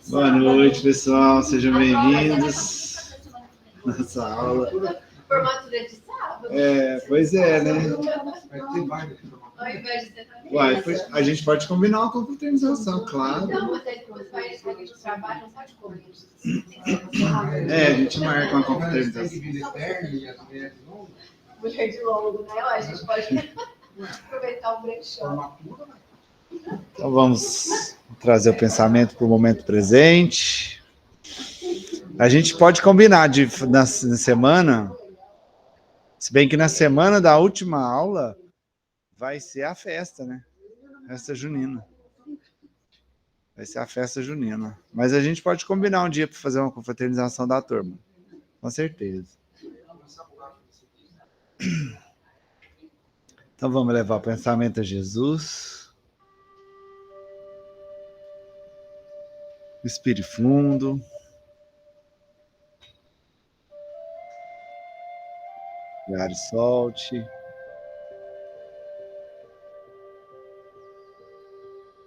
Boa noite, pessoal. Sejam bem-vindos à nossa aula. Formatura de sábado? Pois é, né? Uai, a gente pode combinar uma confraternização, claro. Não, mas aí você vai sair do trabalho, não pode comer. A gente marca uma confraternização. Mulher de longo, né? A gente pode aproveitar o brechó. Então vamos trazer o pensamento para o momento presente. A gente pode combinar na semana, se bem que na semana da última aula vai ser a festa, né? Festa junina. Vai ser a festa junina. Mas a gente pode combinar um dia para fazer uma confraternização da turma. Com certeza. Então vamos levar o pensamento a Jesus. Respire fundo. Inspire e solte.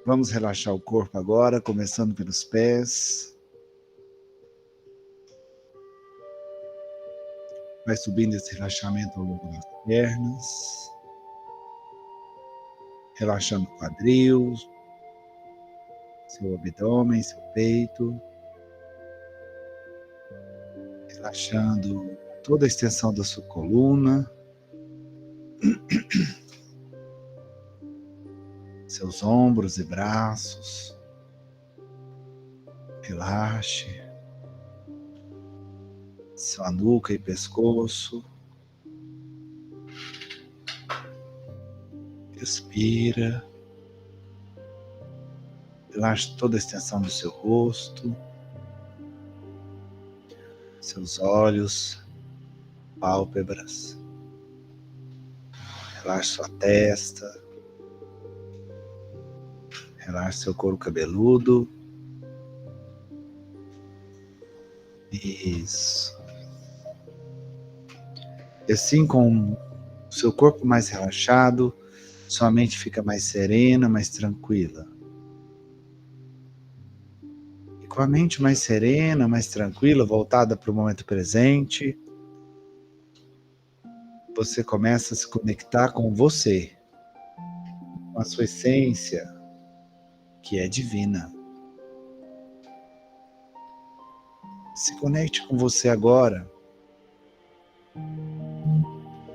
Vamos relaxar o corpo agora, começando pelos pés. Vai subindo esse relaxamento ao longo das pernas. Relaxando o quadril, seu abdômen, seu peito. Relaxando toda a extensão da sua coluna. Seus ombros e braços. Relaxe. Sua nuca e pescoço. Respira. Relaxe toda a extensão do seu rosto. Seus olhos, pálpebras. Relaxe sua testa. Relaxe seu couro cabeludo. Isso. E assim, com o seu corpo mais relaxado, sua mente fica mais serena, mais tranquila. E com a mente mais serena, mais tranquila, voltada para o momento presente, você começa a se conectar com você, com a sua essência, que é divina. Se conecte com você agora.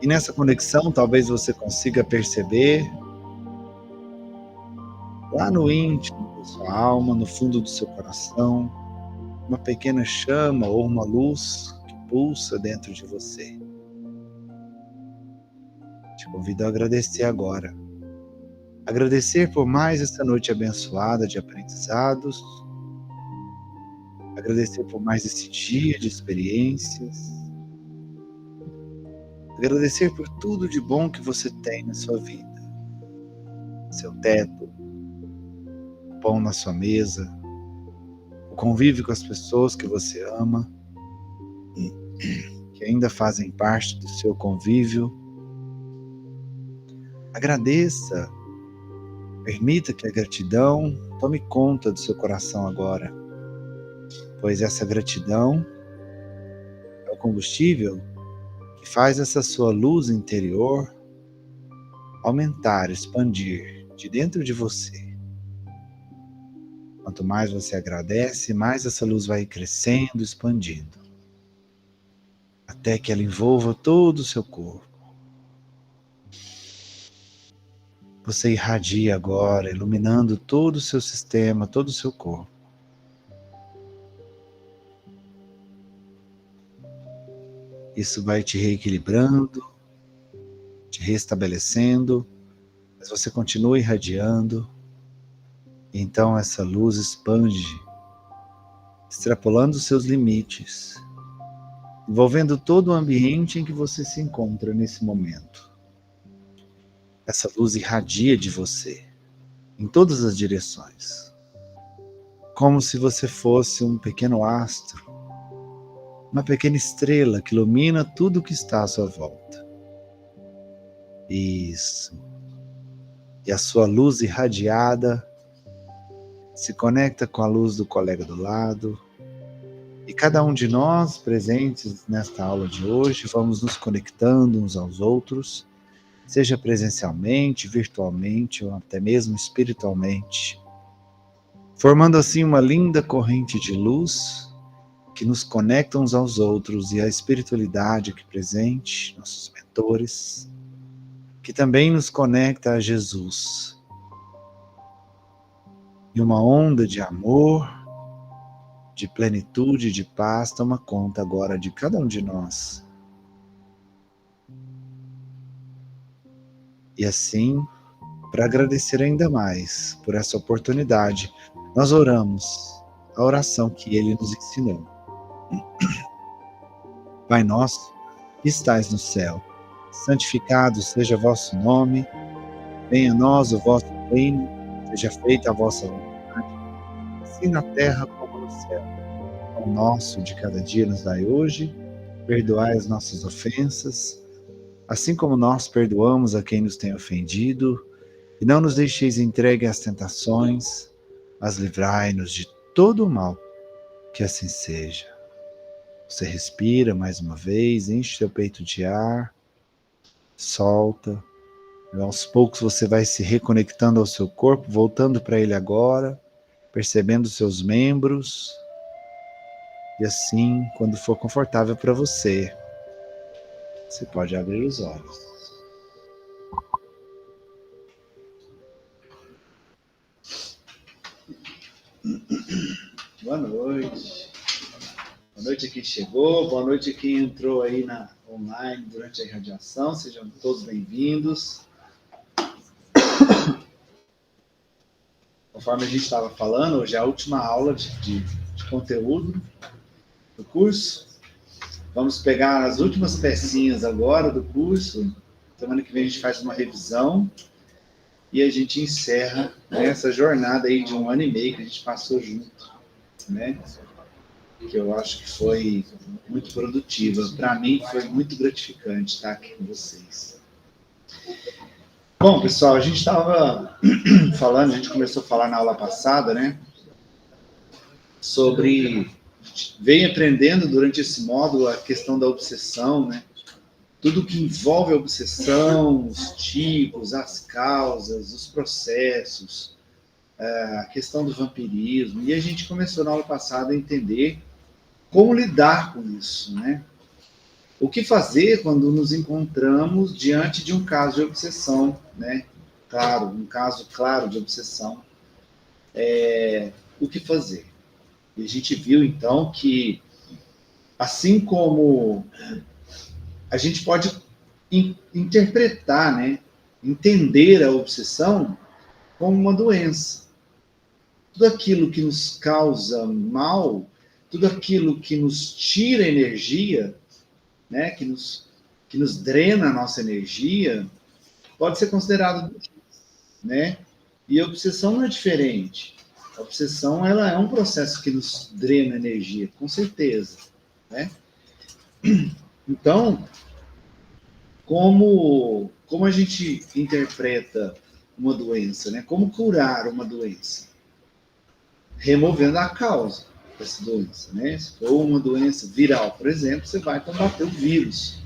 E nessa conexão, talvez você consiga perceber, lá no íntimo da sua alma, no fundo do seu coração, uma pequena chama ou uma luz que pulsa dentro de você. Te convido a agradecer agora. Agradecer por mais essa noite abençoada de aprendizados. Agradecer por mais esse dia de experiências. Agradecer por tudo de bom que você tem na sua vida. Seu teto, o pão na sua mesa, o convívio com as pessoas que você ama, que ainda fazem parte do seu convívio. Agradeça, permita que a gratidão tome conta do seu coração agora, pois essa gratidão é o combustível que faz essa sua luz interior aumentar, expandir de dentro de você. Quanto mais você agradece, mais essa luz vai crescendo, expandindo, até que ela envolva todo o seu corpo. Você irradia agora, iluminando todo o seu sistema, todo o seu corpo. Isso vai te reequilibrando, te restabelecendo, mas você continua irradiando. E então essa luz expande, extrapolando os seus limites, envolvendo todo o ambiente em que você se encontra nesse momento. Essa luz irradia de você, em todas as direções, como se você fosse um pequeno astro, uma pequena estrela que ilumina tudo que está à sua volta. Isso. E a sua luz irradiada se conecta com a luz do colega do lado. E cada um de nós presentes nesta aula de hoje, vamos nos conectando uns aos outros, seja presencialmente, virtualmente ou até mesmo espiritualmente, formando assim uma linda corrente de luz que nos conecta uns aos outros e à espiritualidade aqui presente, nossos mentores, que também nos conecta a Jesus. E uma onda de amor, de plenitude e de paz toma conta agora de cada um de nós. E assim, para agradecer ainda mais por essa oportunidade, nós oramos a oração que ele nos ensinou. Pai nosso, que estais no céu, santificado seja vosso nome, venha a nós o vosso reino, seja feita a vossa vontade, assim na terra como no céu. O pão nosso de cada dia nos dai hoje, perdoai as nossas ofensas, assim como nós perdoamos a quem nos tem ofendido, e não nos deixeis entregue às tentações, mas livrai-nos de todo o mal, que assim seja. Você respira mais uma vez, enche seu peito de ar, solta. E aos poucos você vai se reconectando ao seu corpo, voltando para ele agora, percebendo seus membros. E assim, quando for confortável para você, você pode abrir os olhos. Boa noite. Boa noite a quem chegou, boa noite a quem entrou aí na online durante a irradiação. Sejam todos bem-vindos. Conforme a gente estava falando, hoje é a última aula de conteúdo do curso. Vamos pegar as últimas pecinhas agora do curso. Semana que vem a gente faz uma revisão e a gente encerra essa jornada aí de 1 ano e meio que a gente passou junto, né? Que eu acho que foi muito produtiva. Para mim foi muito gratificante estar aqui com vocês. Bom, pessoal, a gente estava falando, a gente começou a falar na aula passada, né? Sobre... Vem aprendendo durante esse módulo a questão da obsessão, né? Tudo que envolve a obsessão, os tipos, as causas, os processos, a questão do vampirismo. E a gente começou na aula passada a entender como lidar com isso, né? O que fazer quando nos encontramos diante de um caso de obsessão, né? Claro, um caso claro de obsessão. O que fazer? E a gente viu, então, que assim como a gente pode interpretar, né? Entender a obsessão como uma doença. Tudo aquilo que nos causa mal, tudo aquilo que nos tira energia, né, que nos drena a nossa energia, pode ser considerado, né? E a obsessão não é diferente. A obsessão, ela é um processo que nos drena energia, com certeza, né? Então, como a gente interpreta uma doença, né? Como curar uma doença? Removendo a causa dessa doença, né? Se for uma doença viral, por exemplo, você vai combater o vírus,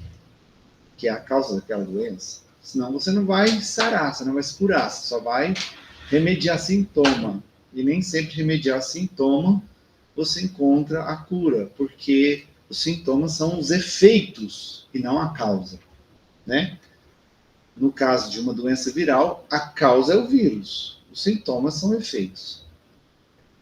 que é a causa daquela doença. Senão você não vai sarar, você não vai se curar, você só vai remediar sintoma. E nem sempre remediar sintoma você encontra a cura, porque os sintomas são os efeitos e não a causa, né? No caso de uma doença viral, a causa é o vírus, os sintomas são efeitos.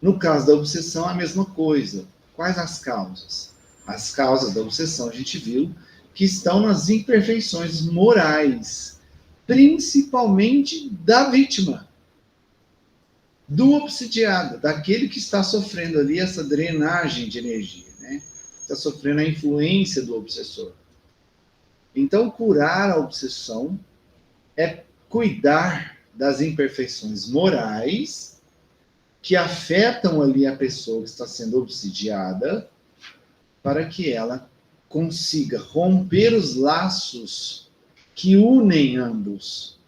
No caso da obsessão, a mesma coisa. Quais as causas? As causas da obsessão, a gente viu, que estão nas imperfeições morais, principalmente da vítima, do obsidiado, daquele que está sofrendo ali essa drenagem de energia, né? Está sofrendo a influência do obsessor. Então, curar a obsessão é cuidar das imperfeições morais que afetam ali a pessoa que está sendo obsidiada, para que ela consiga romper os laços que unem ambos.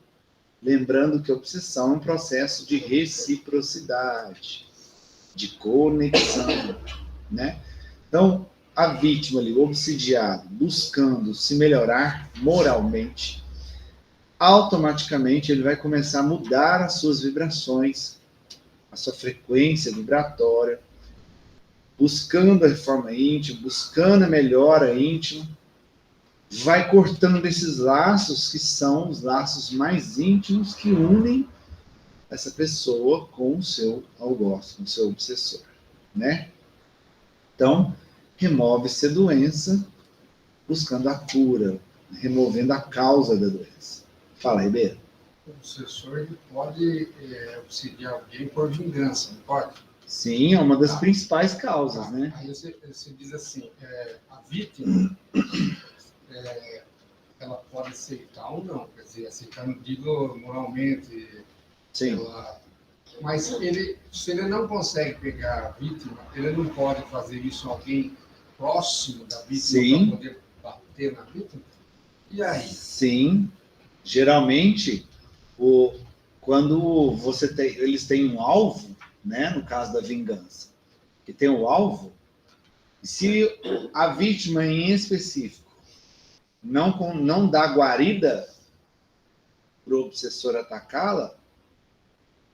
Lembrando que a obsessão é um processo de reciprocidade. de conexão, né? Então, a vítima ali, o obsidiado, buscando se melhorar moralmente, automaticamente ele vai começar a mudar as suas vibrações, a sua frequência vibratória, buscando a reforma íntima, buscando a melhora íntima, vai cortando esses laços que são os laços mais íntimos que unem essa pessoa com o seu algoz, com o seu obsessor, né? Então, remove-se a doença, buscando a cura, removendo a causa da doença. Fala, Ribeiro. O obsessor ele pode obsidiar alguém por vingança, não pode? Sim, é uma das principais causas, né? Aí você diz assim, a vítima, ela pode aceitar ou não, quer dizer, aceitar, não digo moralmente, Sim. Mas se ele não consegue pegar a vítima, ele não pode fazer isso a alguém próximo da vítima para poder bater na vítima? E aí? Sim. Geralmente, quando eles têm um alvo, né, no caso da vingança, que tem um alvo, se a vítima em específico não dá guarida para o obsessor atacá-la,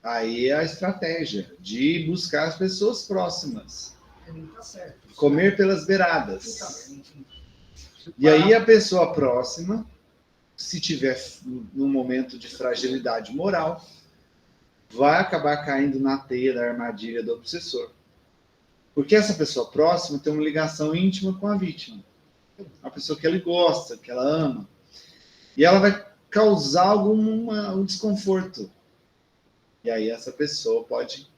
aí é a estratégia de buscar as pessoas próximas. Tá certo, comer pelas beiradas. E aí a pessoa próxima, se tiver num momento de fragilidade moral, vai acabar caindo na teia da armadilha do obsessor. Porque essa pessoa próxima tem uma ligação íntima com a vítima. Uma pessoa que ele gosta, que ela ama. E ela vai causar um desconforto. E aí essa pessoa pode...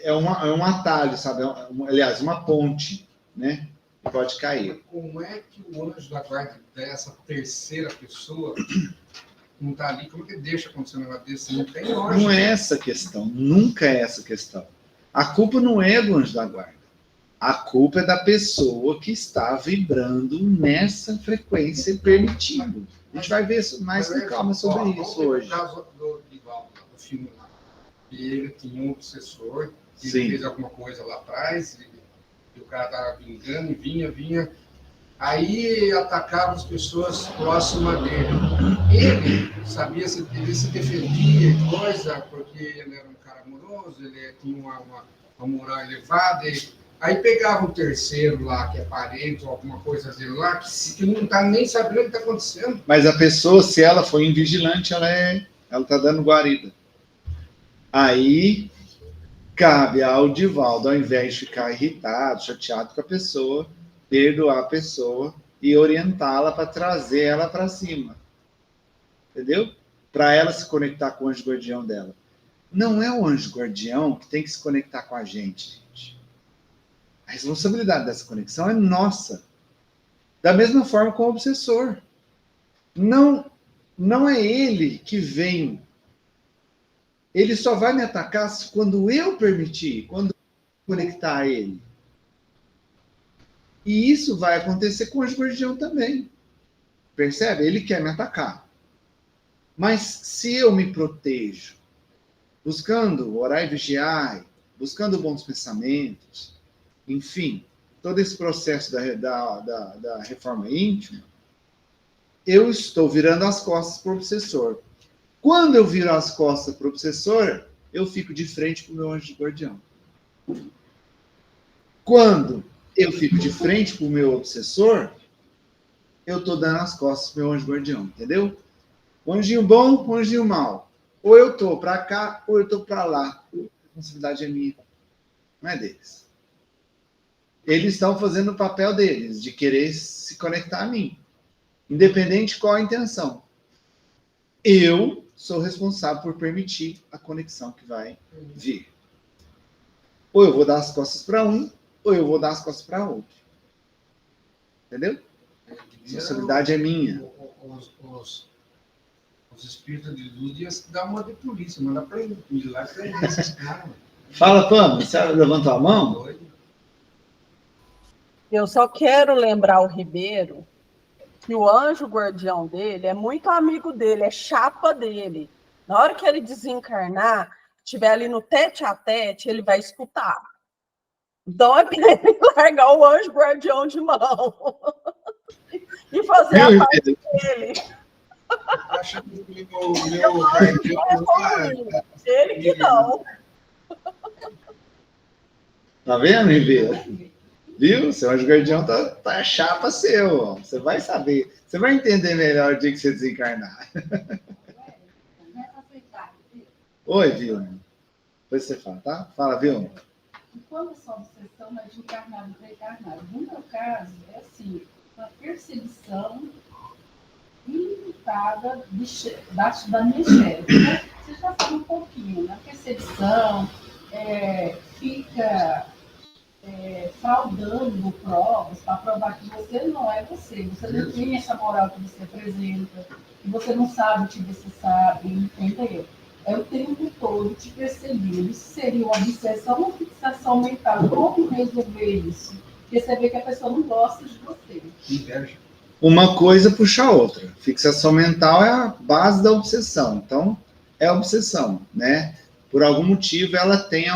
É um atalho, sabe? Aliás, uma ponte, né? Que pode cair. Como é que o anjo da guarda dessa terceira pessoa não está ali? Como é que deixa acontecer um negócio desse? Não tem lógica. Não é essa a questão. Nunca é essa a questão. A culpa não é do anjo da guarda. A culpa é da pessoa que está vibrando nessa frequência permitindo. A gente vai ver mais com calma sobre isso hoje. No caso do Divaldo, do filme lá, ele tinha um obsessor, ele Sim. fez alguma coisa lá atrás, e o cara estava vingando, e vinha. Aí atacava as pessoas próximas dele. Ele sabia, ele se defendia, coisa, porque ele era um cara amoroso, ele tinha uma moral elevada. Aí pegava um terceiro lá, que é parente ou alguma coisa dele lá, que não está nem sabendo o que está acontecendo. Mas a pessoa, se ela for invigilante, ela está dando guarida. Aí cabe ao Divaldo, ao invés de ficar irritado, chateado com a pessoa, perdoar a pessoa e orientá-la para trazer ela para cima. Entendeu? Para ela se conectar com o anjo guardião dela. Não é o anjo guardião que tem que se conectar com a gente. A responsabilidade dessa conexão é nossa. Da mesma forma com o obsessor. Não é ele que vem. Ele só vai me atacar quando eu permitir, quando eu conectar a ele. E isso vai acontecer com o anjo guardião também. Percebe? Ele quer me atacar. Mas se eu me protejo, buscando orar e vigiar, buscando bons pensamentos, enfim, todo esse processo da reforma íntima, eu estou virando as costas para o obsessor. Quando eu viro as costas para o obsessor, eu fico de frente para o meu anjo guardião. Quando eu fico de frente para o meu obsessor, eu estou dando as costas para o meu anjo guardião, entendeu? O anjinho bom, o anjinho mau. Ou eu estou para cá, ou eu estou para lá. A responsabilidade é minha, não é deles. Eles estão fazendo o papel deles, de querer se conectar a mim. Independente de qual a intenção. Eu sou responsável por permitir a conexão que vai vir. Ou eu vou dar as costas para um, ou eu vou dar as costas para outro. Entendeu? A responsabilidade é minha. Os espíritos de luz iam dar uma de polícia, mandar para ele, ir lá para ele, esses caras. Fala, Pama, você levantou a mão? Eu só quero lembrar o Ribeiro que o anjo guardião dele é muito amigo dele, é chapa dele. Na hora que ele desencarnar, estiver ali no tete a tete, ele vai escutar. Então é para ele largar o anjo guardião de mão e fazer a parte dele. Achando que o meu guardião ele que não. Tá vendo, Ribeiro? Viu? Seu anjo guardião tá chapa seu. Ó. Você vai saber. Você vai entender melhor o dia que você desencarnar. Oi, Vilma. Depois você fala, tá? Fala, Vilma. Quando essa obsessão é de encarnado para encarnado. No meu caso, é assim, uma percepção ilimitada da minha esfera. Você já sabe um pouquinho, na percepção, fica fraudando provas para provar que você não é você. Você não tem essa moral que você apresenta, que você não sabe o que você sabe, entendeu? É o tempo todo te perceber. Isso seria uma obsessão ou fixação mental. Como resolver isso? Porque você vê que a pessoa não gosta de você. inveja. Uma coisa puxa a outra. Fixação mental é a base da obsessão. Então, é obsessão, né? Por algum motivo, ela tem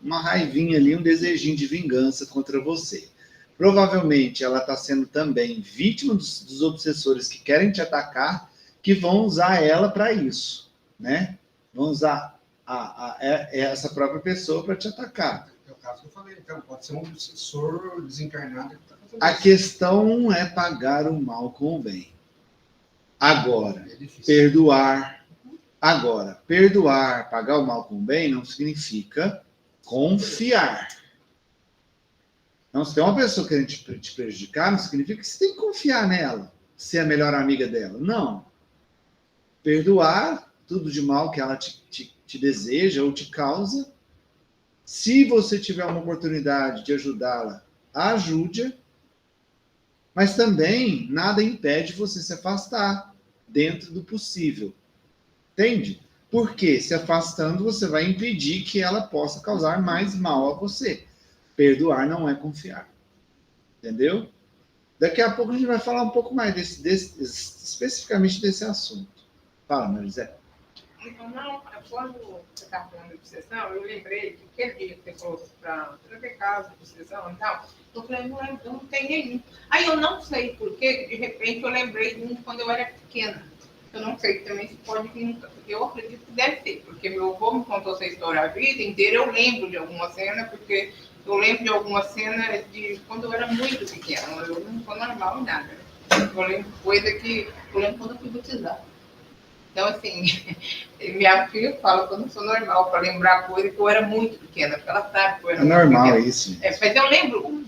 uma raivinha ali, um desejinho de vingança contra você. Provavelmente, ela está sendo também vítima dos obsessores que querem te atacar, que vão usar ela para isso, né? Vão usar essa própria pessoa para te atacar. É o caso que eu falei, então, pode ser um obsessor desencarnado que está fazendo A isso. questão não é pagar o mal com o bem. Agora, É difícil. perdoar. Agora, perdoar, pagar o mal com o bem, não significa confiar. Não, se tem uma pessoa querendo te prejudicar, não significa que você tem que confiar nela, ser a melhor amiga dela. Não. Perdoar tudo de mal que ela te deseja ou te causa. Se você tiver uma oportunidade de ajudá-la, ajude-a. Mas também nada impede você se afastar dentro do possível. Entende? Porque se afastando, você vai impedir que ela possa causar mais mal a você. Perdoar não é confiar. Entendeu? Daqui a pouco a gente vai falar um pouco mais especificamente desse assunto. Fala, Marisé. Não, quando você estava falando de obsessão, eu lembrei que aquele dia que você falou para ver caso de obsessão e tal, eu falei, eu não tenho nenhum. Aí eu não sei porquê, de repente eu lembrei de um quando eu era pequena. Eu não sei, também se pode vir, eu acredito que deve ter, porque meu avô me contou essa história a vida inteira, eu lembro de alguma cena, porque eu lembro de alguma cena de quando eu era muito pequena, eu não sou normal em nada. Eu lembro coisa que, eu lembro quando eu fui batizar. Então, assim, minha filha fala que eu não sou normal para lembrar coisa que eu era muito pequena, porque ela sabe que eu era É muito normal pequena. isso. Mas eu lembro,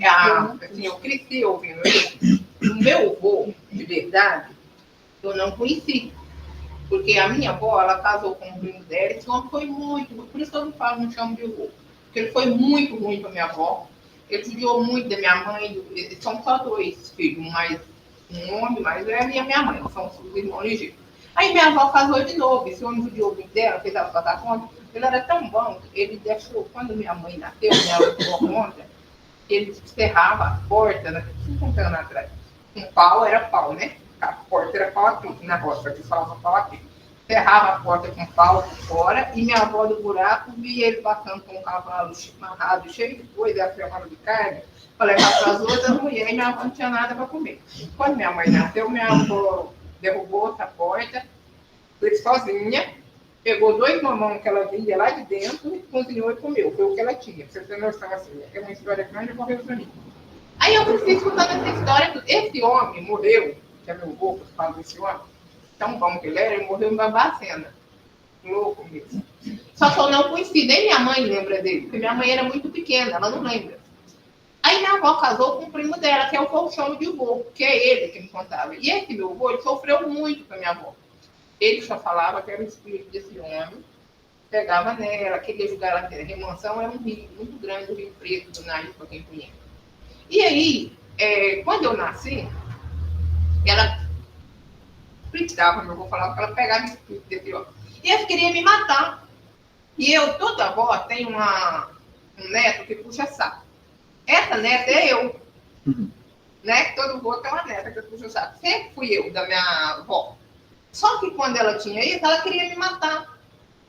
assim, eu cresci ouvindo isso. O meu avô, de verdade, eu não conheci. Porque a minha avó, ela casou com um primo dela, esse homem foi muito, por isso que eu não chamo de avô. Porque ele foi muito ruim para minha avó. Ele judiou muito da minha mãe, são só 2 filhos, mas um homem mais velho e a minha mãe, são os irmãos legítimos. Aí minha avó casou de novo, esse homem judiou muito dela, fez ela passar conta. Ele era tão bom, ele deixou, quando minha mãe nasceu, minha avó tomou conta, ele cerrava a porta, 50 anos atrás. Um pau era pau, né? A porta era pau a pique, na roça, que falava pau a pique. Cerrava a porta com pau por fora, e minha avó do buraco via ele passando com um cavalo amarrado, cheio de coisa, afirmado de carne, para levar para as outras mulheres, e minha avó não tinha nada para comer. Quando minha mãe nasceu, minha avó derrubou essa porta, foi sozinha, pegou 2 mamões que ela vinha lá de dentro, e cozinhou e comeu. Foi o que ela tinha. Pra você ter noção, assim, é uma história grande e morreu pra mim. Aí eu fui escutando essa história, esse homem morreu, que é meu avô, que fala desse homem, tão bom que ele morreu em Barbacena. Louco mesmo. Só que eu não conheci, nem minha mãe lembra dele, porque minha mãe era muito pequena, ela não lembra. Aí minha avó casou com o primo dela, que é o que eu chamo de avô, que é ele que me contava. E esse meu avô, ele sofreu muito com a minha avó. Ele só falava que era o espírito desse homem, pegava nela, queria jogar ela na Remanção, era um rio muito grande, o Rio Preto, do nariz, para quem conhece. E aí, quando eu nasci, ela fritava, meu avô falava que ela pegava o espírito desse homem. E eles queriam me matar. E eu, toda avó, tem um neto que puxa saco. Essa neta é eu. Né? Todo avô tem uma neta que puxa saco. Sempre fui eu, da minha avó. Só que quando ela tinha isso, ela queria me matar.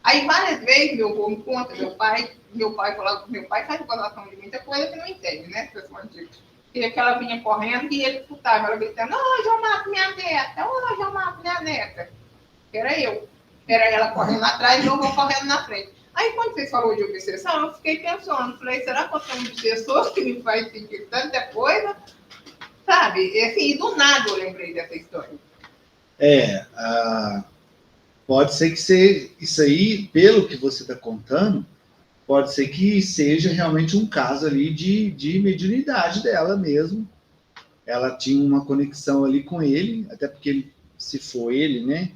Aí várias vezes meu avô me conta, meu pai falava, meu pai faz coração de muita coisa que não entende, né? Pessoal antiga. E que ela vinha correndo e ele escutava, ela gritando, hoje eu mato minha neta, hoje eu mato minha neta. Era eu. Era ela correndo atrás e eu vou correndo na frente. Aí quando vocês falaram de obsessão, eu fiquei pensando, falei, será que eu tenho um obsessor que me faz sentir tanta coisa? Sabe? E assim, do nada eu lembrei dessa história. Pode ser que seja isso aí, pelo que você está contando, pode ser que seja realmente um caso ali de mediunidade dela mesmo. Ela tinha uma conexão ali com ele, até porque ele, se for ele, né?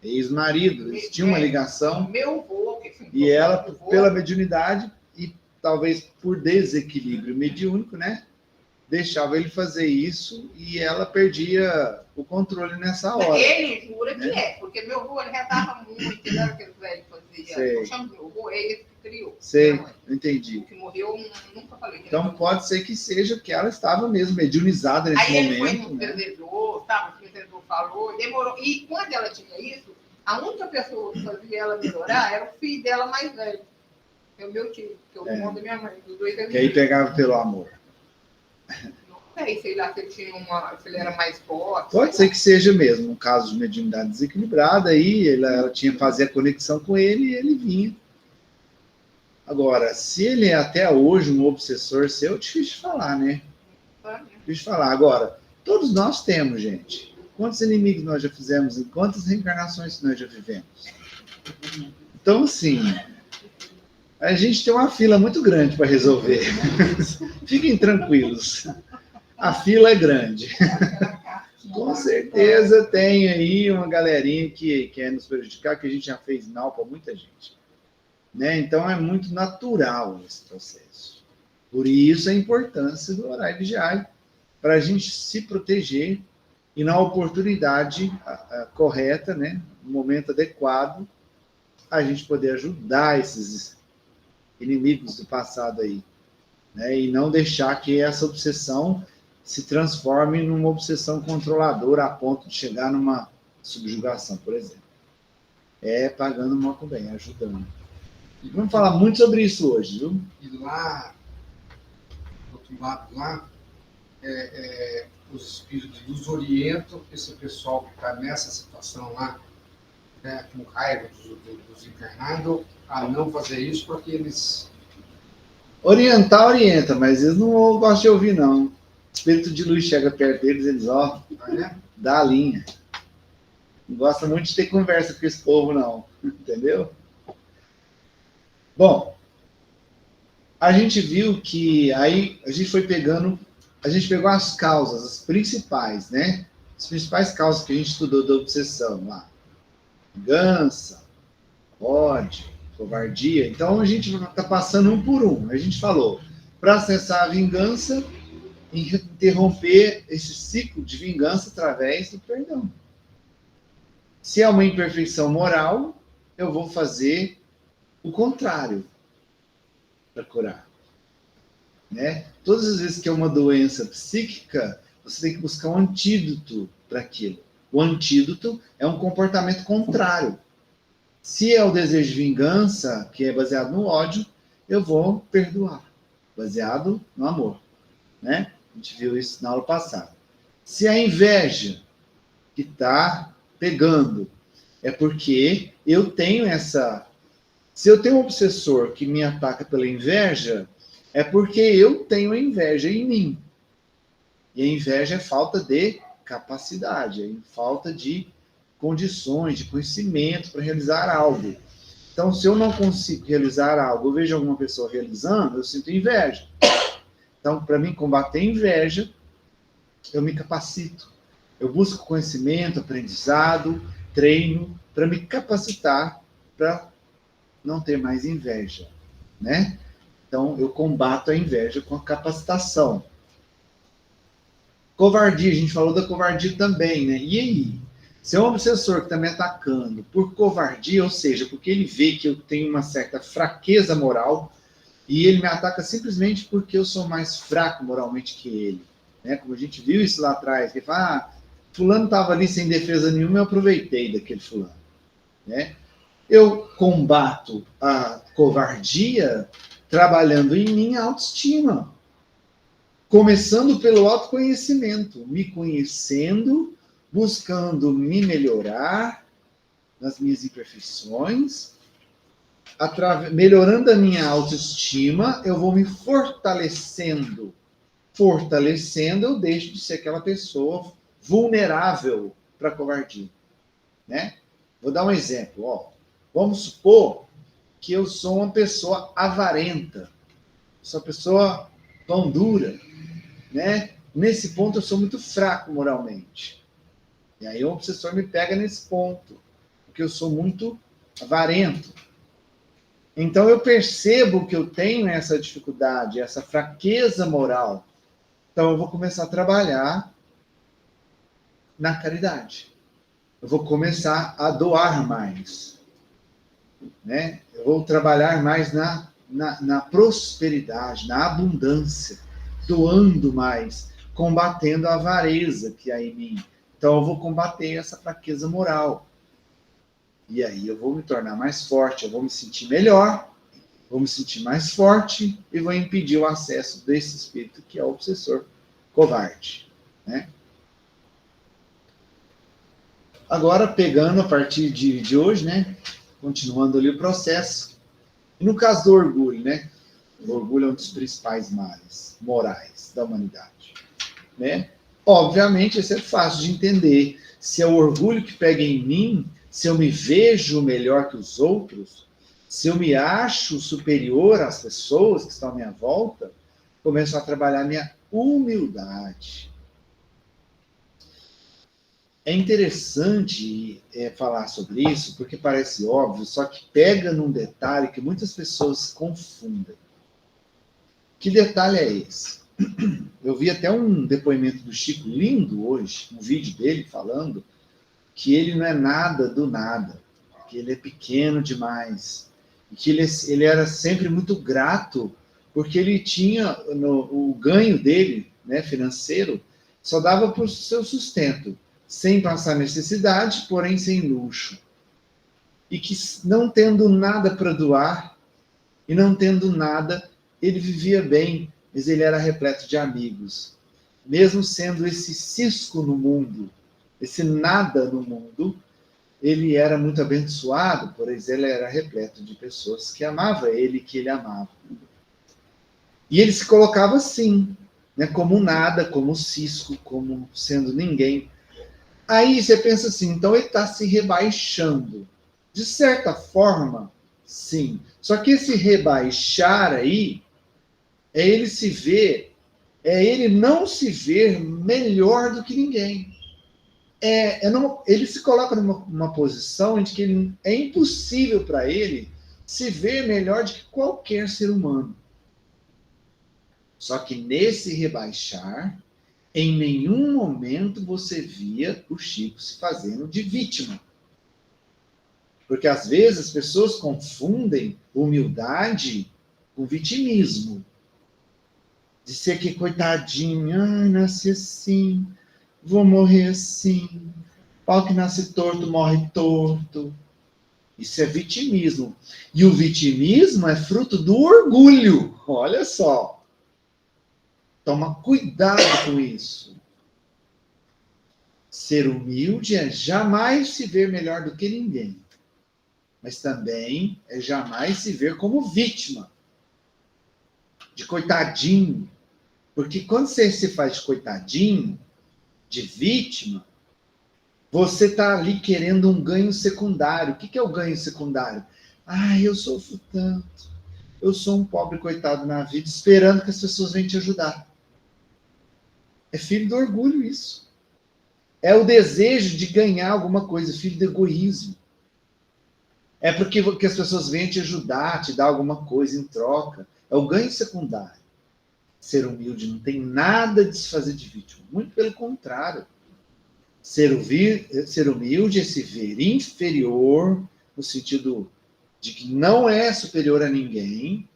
Ex-marido, eles tinham uma ligação. Meu avô, e ela, pela mediunidade e talvez por desequilíbrio mediúnico, né? Deixava ele fazer isso e ela perdia o controle nessa hora. Ele jura que porque meu avô ele retava muito, ele era aquele velho que fazia. Eu chamo meu avô, ele que criou. Sei, não entendi. O que morreu, nunca falei. Então pode ser que seja que ela estava mesmo mediunizada nesse aí momento. Aí ele foi no vendedor, tá? O vendedor falou, demorou. E quando ela tinha isso, a única pessoa que fazia ela melhorar era o filho dela mais velho. É o meu tio, que é o irmão da minha mãe, dos dois amigos. Que aí pegava pelo amor. Não sei lá se ele tinha se ele era mais forte. Pode ser que seja mesmo um caso de mediunidade desequilibrada, aí ela tinha que fazer a conexão com ele e ele vinha. Agora, se ele é até hoje um obsessor seu, é difícil de falar, né? Difícil de falar. Agora, todos nós temos, gente. Quantos inimigos nós já fizemos e quantas reencarnações nós já vivemos? Então, assim, a gente tem uma fila muito grande para resolver. Fiquem tranquilos. A fila é grande. Com certeza tem aí uma galerinha que quer nos prejudicar, que a gente já fez mal para muita gente. Né? Então, é muito natural esse processo. Por isso, a importância do orar e vigiar, para a gente se proteger e, na oportunidade correta, né? No momento adequado, a gente poder ajudar esses inimigos do passado aí. Né? E não deixar que essa obsessão se transforme numa obsessão controladora a ponto de chegar numa subjugação, por exemplo. Pagando mal com bem, ajudando. Vamos falar muito sobre isso hoje, viu? E lá, do outro lado lá, os espíritos nos orientam esse pessoal que está nessa situação lá, né, com raiva dos encarnados, a não fazer isso, porque eles... Orienta, mas eles não gostam de ouvir, não. O espírito de luz chega perto deles, eles, dá a linha. Não gosta muito de ter conversa com esse povo, não. Entendeu? Bom, a gente viu que aí a gente pegou as causas, as principais, né? As principais causas que a gente estudou da obsessão lá. Vingança, ódio, covardia. Então a gente está passando um por um. A gente falou, para acessar a vingança, interromper esse ciclo de vingança através do perdão. Se é uma imperfeição moral, eu vou fazer o contrário para curar. Né? Todas as vezes que é uma doença psíquica, você tem que buscar um antídoto para aquilo. O antídoto é um comportamento contrário. Se é o desejo de vingança, que é baseado no ódio, eu vou perdoar, baseado no amor. Né? A gente viu isso na aula passada. Se a inveja que está pegando, é porque eu tenho essa... Se eu tenho um obsessor que me ataca pela inveja, é porque eu tenho inveja em mim. E a inveja é falta de capacidade, é falta de condições, de conhecimento para realizar algo. Então, se eu não consigo realizar algo, eu vejo alguma pessoa realizando, eu sinto inveja. Então, para mim combater a inveja, eu me capacito. Eu busco conhecimento, aprendizado, treino, para me capacitar para não ter mais inveja, né? Então, eu combato a inveja com a capacitação. Covardia, a gente falou da covardia também, né? E aí? Se é um obsessor que está me atacando por covardia, ou seja, porque ele vê que eu tenho uma certa fraqueza moral, e ele me ataca simplesmente porque eu sou mais fraco moralmente que ele. Né? Como a gente viu isso lá atrás, que fala, fulano estava ali sem defesa nenhuma, eu aproveitei daquele fulano. Né? Eu combato a covardia trabalhando em minha autoestima. Começando pelo autoconhecimento, me conhecendo, buscando me melhorar nas minhas imperfeições, melhorando a minha autoestima, eu vou me fortalecendo. Fortalecendo, eu deixo de ser aquela pessoa vulnerável para a covardia, né? Vou dar um exemplo, ó. Vamos supor que eu sou uma pessoa avarenta, sou uma pessoa pão dura, né? Nesse ponto eu sou muito fraco moralmente. E aí o obsessor me pega nesse ponto, porque eu sou muito avarento. Então eu percebo que eu tenho essa dificuldade, essa fraqueza moral. Então eu vou começar a trabalhar na caridade. Eu vou começar a doar mais, né? Eu vou trabalhar mais na prosperidade, na abundância, doando mais, combatendo a avareza que há em mim. Então eu vou combater essa fraqueza moral. E aí eu vou me tornar mais forte, eu vou me sentir melhor, vou me sentir mais forte e vou impedir o acesso desse espírito que é o obsessor covarde, né? Agora, pegando a partir de hoje, né? Continuando ali o processo. E no caso do orgulho, né? O orgulho é um dos principais males morais da humanidade, né? Obviamente, isso é fácil de entender. Se é o orgulho que pega em mim, se eu me vejo melhor que os outros, se eu me acho superior às pessoas que estão à minha volta, começo a trabalhar minha humildade. É interessante falar sobre isso, porque parece óbvio, só que pega num detalhe que muitas pessoas confundem. Que detalhe é esse? Eu vi até um depoimento do Chico lindo hoje, um vídeo dele falando que ele não é nada do nada, que ele é pequeno demais, e que ele era sempre muito grato, porque ele tinha o ganho dele, né, financeiro, só dava para o seu sustento, sem passar necessidade, porém sem luxo. E que não tendo nada para doar, e não tendo nada, ele vivia bem, mas ele era repleto de amigos. Mesmo sendo esse cisco no mundo, esse nada no mundo, ele era muito abençoado, pois ele era repleto de pessoas que amavam ele, que ele amava. E ele se colocava assim, né, como nada, como cisco, como sendo ninguém. Aí você pensa assim, então ele está se rebaixando. De certa forma, sim. Só que esse rebaixar aí, é ele se ver, é ele não se ver melhor do que ninguém. Ele se coloca numa posição em que é impossível para ele se ver melhor do que qualquer ser humano. Só que nesse rebaixar, em nenhum momento você via o Chico se fazendo de vítima. Porque às vezes as pessoas confundem humildade com vitimismo. De ser que coitadinho, nasci assim, vou morrer assim, pau que nasce torto, morre torto. Isso é vitimismo. E o vitimismo é fruto do orgulho. Olha só. Toma cuidado com isso. Ser humilde é jamais se ver melhor do que ninguém. Mas também é jamais se ver como vítima. De coitadinho. Porque quando você se faz de coitadinho, de vítima, você está ali querendo um ganho secundário. O que é o ganho secundário? Eu sofro tanto. Eu sou um pobre coitado na vida, esperando que as pessoas venham te ajudar. É filho do orgulho isso. É o desejo de ganhar alguma coisa, filho do egoísmo. É porque as pessoas venham te ajudar, te dar alguma coisa em troca. É o ganho secundário. Ser humilde não tem nada de se fazer de vítima. Muito pelo contrário. Ser humilde é se ver inferior, no sentido de que não é superior a ninguém,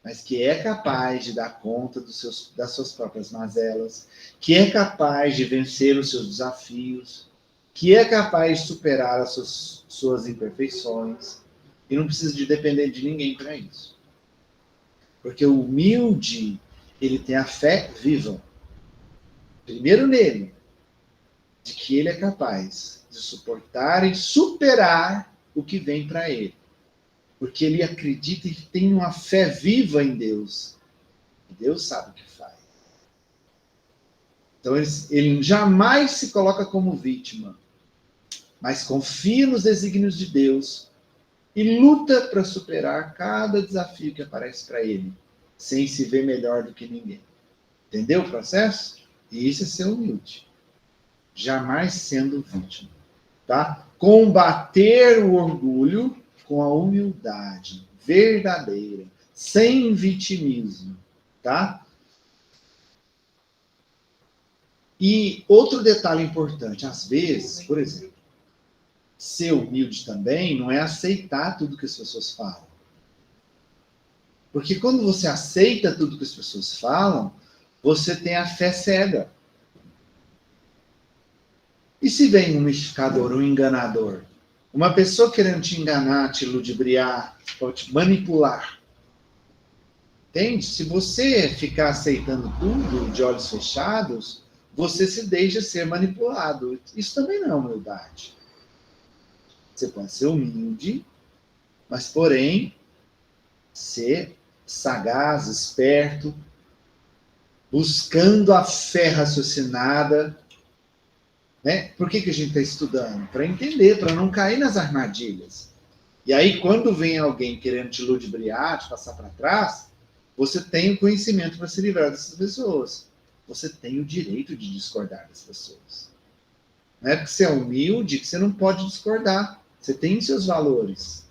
mas que é capaz de dar conta das suas próprias mazelas, que é capaz de vencer os seus desafios, que é capaz de superar as suas imperfeições e não precisa de depender de ninguém para isso. Porque o humilde, ele tem a fé viva. Primeiro nele, de que ele é capaz de suportar e superar o que vem para ele. Porque ele acredita e tem uma fé viva em Deus. E Deus sabe o que faz. Então ele jamais se coloca como vítima, mas confia nos desígnios de Deus e luta para superar cada desafio que aparece para ele, sem se ver melhor do que ninguém. Entendeu o processo? E isso é ser humilde. Jamais sendo vítima. Tá? Combater o orgulho com a humildade verdadeira, sem vitimismo. Tá? E outro detalhe importante, às vezes, por exemplo, ser humilde também não é aceitar tudo que as pessoas falam. Porque quando você aceita tudo que as pessoas falam, você tem a fé cega. E se vem um mistificador, um enganador? Uma pessoa querendo te enganar, te ludibriar, ou te manipular. Entende? Se você ficar aceitando tudo de olhos fechados, você se deixa ser manipulado. Isso também não é humildade. Você pode ser humilde, mas, porém, ser sagaz, esperto, buscando a fé raciocinada. Né? Por que a gente está estudando? Para entender, para não cair nas armadilhas. E aí, quando vem alguém querendo te ludibriar, te passar para trás, você tem o conhecimento para se livrar dessas pessoas. Você tem o direito de discordar das pessoas. Não é porque você é humilde que você não pode discordar. Você tem seus valores.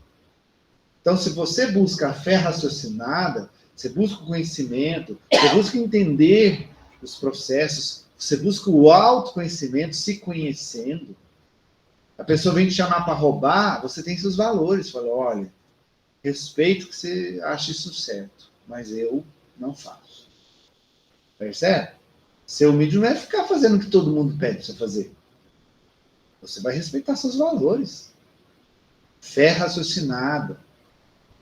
Então, se você busca a fé raciocinada, você busca o conhecimento, você busca entender os processos, você busca o autoconhecimento, se conhecendo, a pessoa vem te chamar para roubar, você tem seus valores. Fala, olha, respeito que você acha isso certo, mas eu não faço. Percebe? Ser humilde não é ficar fazendo o que todo mundo pede para você fazer. Você vai respeitar seus valores. Fé raciocinada.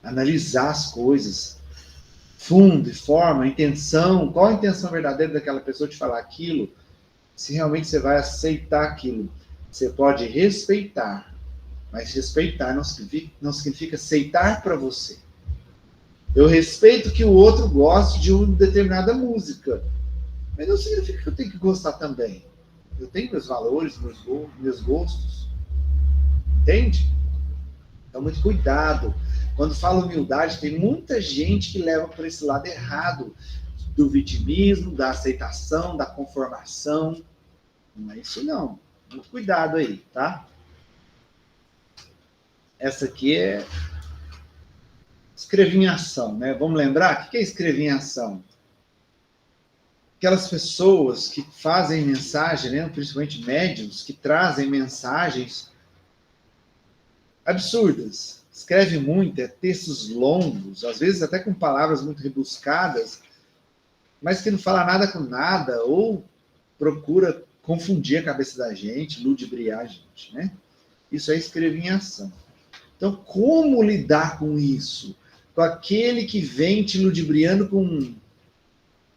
Analisar as coisas. Fundo e forma, intenção. Qual a intenção verdadeira daquela pessoa de falar aquilo? Se realmente você vai aceitar aquilo. Você pode respeitar. Mas respeitar não significa aceitar para você. Eu respeito que o outro goste de uma determinada música. Mas não significa que eu tenho que gostar também. Eu tenho meus valores, meus gostos. Entende? Então, muito cuidado. Quando falo humildade, tem muita gente que leva para esse lado errado do vitimismo, da aceitação, da conformação. Não é isso, não. Muito cuidado aí, tá? Essa aqui é escrever em ação, né? Vamos lembrar? O que é escrever em ação? Aquelas pessoas que fazem mensagem, né? Principalmente médiums, que trazem mensagens absurdas. Escreve muito, textos longos, às vezes até com palavras muito rebuscadas, mas que não fala nada com nada, ou procura confundir a cabeça da gente, ludibriar a gente, né? Isso é escrever em ação. Então, como lidar com isso? Com aquele que vem te ludibriando com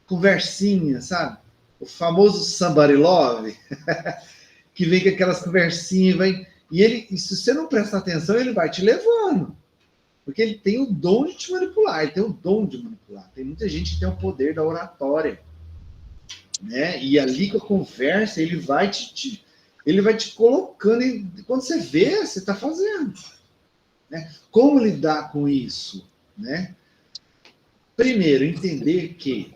conversinha, sabe? O famoso somebody love, que vem com aquelas conversinhas, e se você não prestar atenção, ele vai te levando. Porque ele tem o dom de te manipular, ele tem o dom de manipular. Tem muita gente que tem o poder da oratória. Né? E ali com a conversa, ele vai te colocando, e quando você vê, você está fazendo. Né? Como lidar com isso? Né? Primeiro, entender que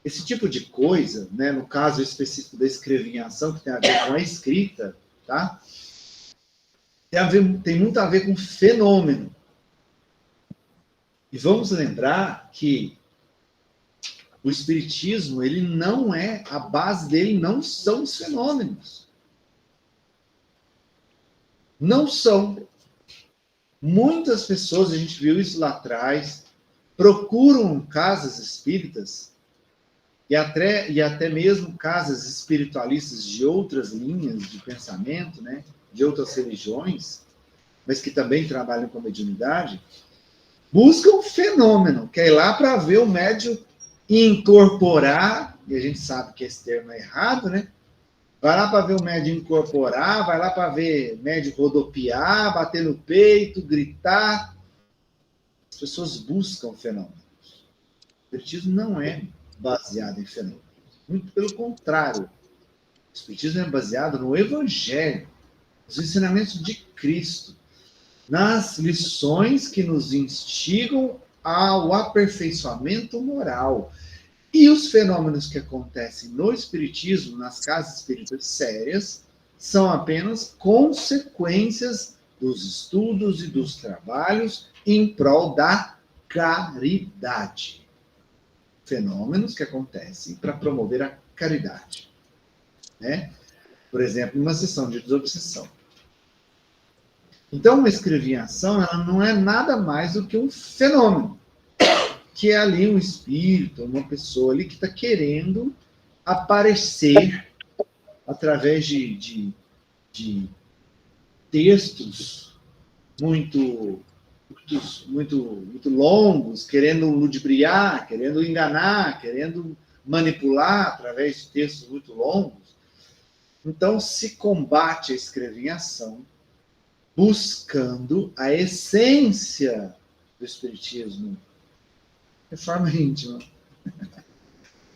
esse tipo de coisa, né, no caso específico da escrever em ação, que tem a ver com a escrita, tá? Tem muito a ver com fenômeno. E vamos lembrar que o espiritismo, ele não é, a base dele não são os fenômenos. Não são. Muitas pessoas, a gente viu isso lá atrás, procuram casas espíritas e até mesmo casas espiritualistas de outras linhas de pensamento, né, de outras religiões, mas que também trabalham com mediunidade, buscam um fenômeno, que é ir lá para ver o médium incorporar, e a gente sabe que esse termo é errado, né? Vai lá para ver o médium incorporar, vai lá para ver o médium rodopiar, bater no peito, gritar. As pessoas buscam fenômenos. O espiritismo não é baseado em fenômenos. Muito pelo contrário. O espiritismo é baseado no Evangelho, nos ensinamentos de Cristo, nas lições que nos instigam ao aperfeiçoamento moral. E os fenômenos que acontecem no espiritismo, nas casas espíritas sérias, são apenas consequências dos estudos e dos trabalhos em prol da caridade. Fenômenos que acontecem para promover a caridade. Né? Por exemplo, uma sessão de desobsessão. Então, uma escrevinhação, ela não é nada mais do que um fenômeno, que é ali um espírito, uma pessoa ali que está querendo aparecer através de textos muito longos, querendo ludibriar, querendo enganar, querendo manipular através de textos muito longos. Então, se combate a escrevinhação buscando a essência do espiritismo, de forma íntima,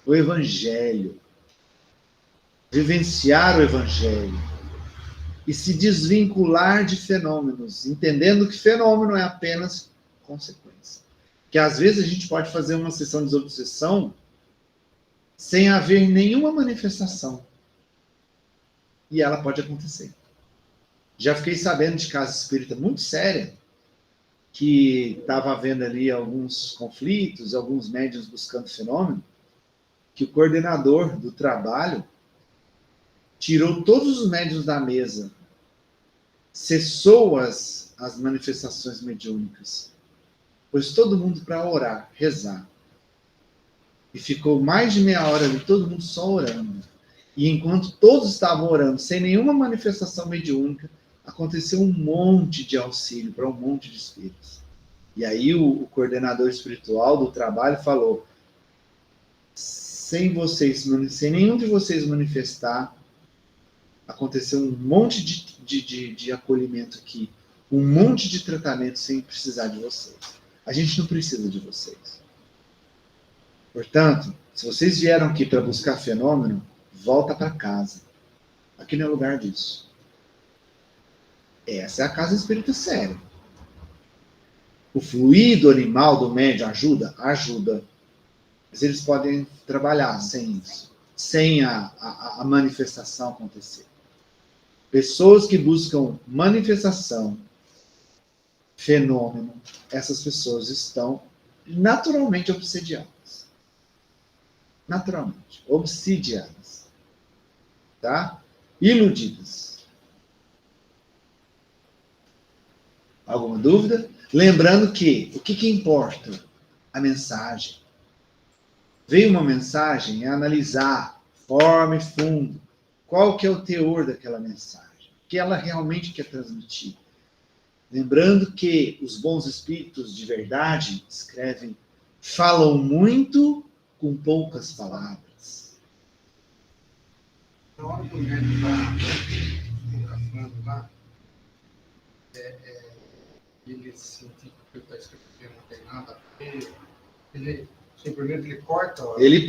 o Evangelho, vivenciar o Evangelho e se desvincular de fenômenos, entendendo que fenômeno é apenas consequência. Que às vezes a gente pode fazer uma sessão de desobsessão sem haver nenhuma manifestação. E ela pode acontecer. Já fiquei sabendo de casa espírita muito séria, que estava havendo ali alguns conflitos, alguns médiuns buscando fenômeno, que o coordenador do trabalho tirou todos os médiuns da mesa, cessou as manifestações mediúnicas, pôs todo mundo para orar, rezar. E ficou mais de meia hora ali, todo mundo só orando. E enquanto todos estavam orando, sem nenhuma manifestação mediúnica, aconteceu um monte de auxílio para um monte de espíritos. E aí o coordenador espiritual do trabalho falou: sem nenhum de vocês manifestar, aconteceu um monte de acolhimento aqui, um monte de tratamento sem precisar de vocês. A gente não precisa de vocês. Portanto, se vocês vieram aqui para buscar fenômeno, volta para casa. Aqui não é lugar disso. Essa é a casa espírita séria. O fluido animal do médium ajuda? Ajuda. Mas eles podem trabalhar sem isso, sem a manifestação acontecer. Pessoas que buscam manifestação, fenômeno, essas pessoas estão naturalmente obsidiadas. Naturalmente. Obsidiadas. Tá? Iludidas. Alguma dúvida? Lembrando que o que importa? A mensagem. Veio uma mensagem, é analisar forma e fundo. Qual que é o teor daquela mensagem? O que ela realmente quer transmitir? Lembrando que os bons espíritos de verdade falam muito com poucas palavras. Na hora que o médico está fotografando lá, ele sentir que o que ele está escrevendo não tem nada a ver, ele simplesmente corta. Ele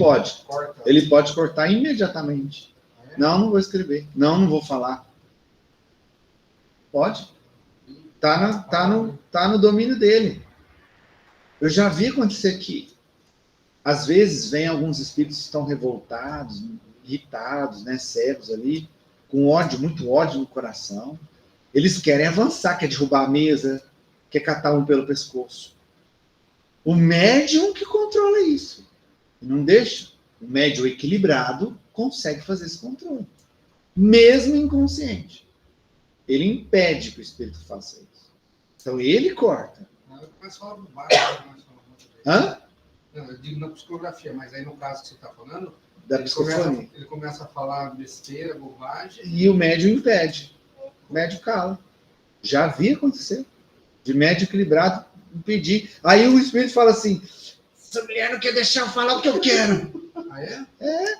pode cortar imediatamente. Não vou escrever. Não vou falar. Pode. Tá no domínio dele. Eu já vi acontecer aqui. Às vezes vem alguns espíritos que estão revoltados, irritados, né, cegos ali, com ódio, muito ódio no coração. Eles querem avançar, quer derrubar a mesa, quer catar um pelo pescoço. O médium que controla isso. Não deixa. O médium equilibrado consegue fazer esse controle. Mesmo inconsciente. Ele impede que o espírito faça isso. Então ele corta. Mas fala do baixo, Hã? Não, eu digo na psicografia, mas aí no caso que você está falando, da psicofonia. ele começa a falar besteira, bobagem. E o médium impede. O médium cala. Já vi acontecer. De médium equilibrado impedir. Aí o espírito fala assim: essa mulher não quer deixar eu falar o que eu quero. Ah, é?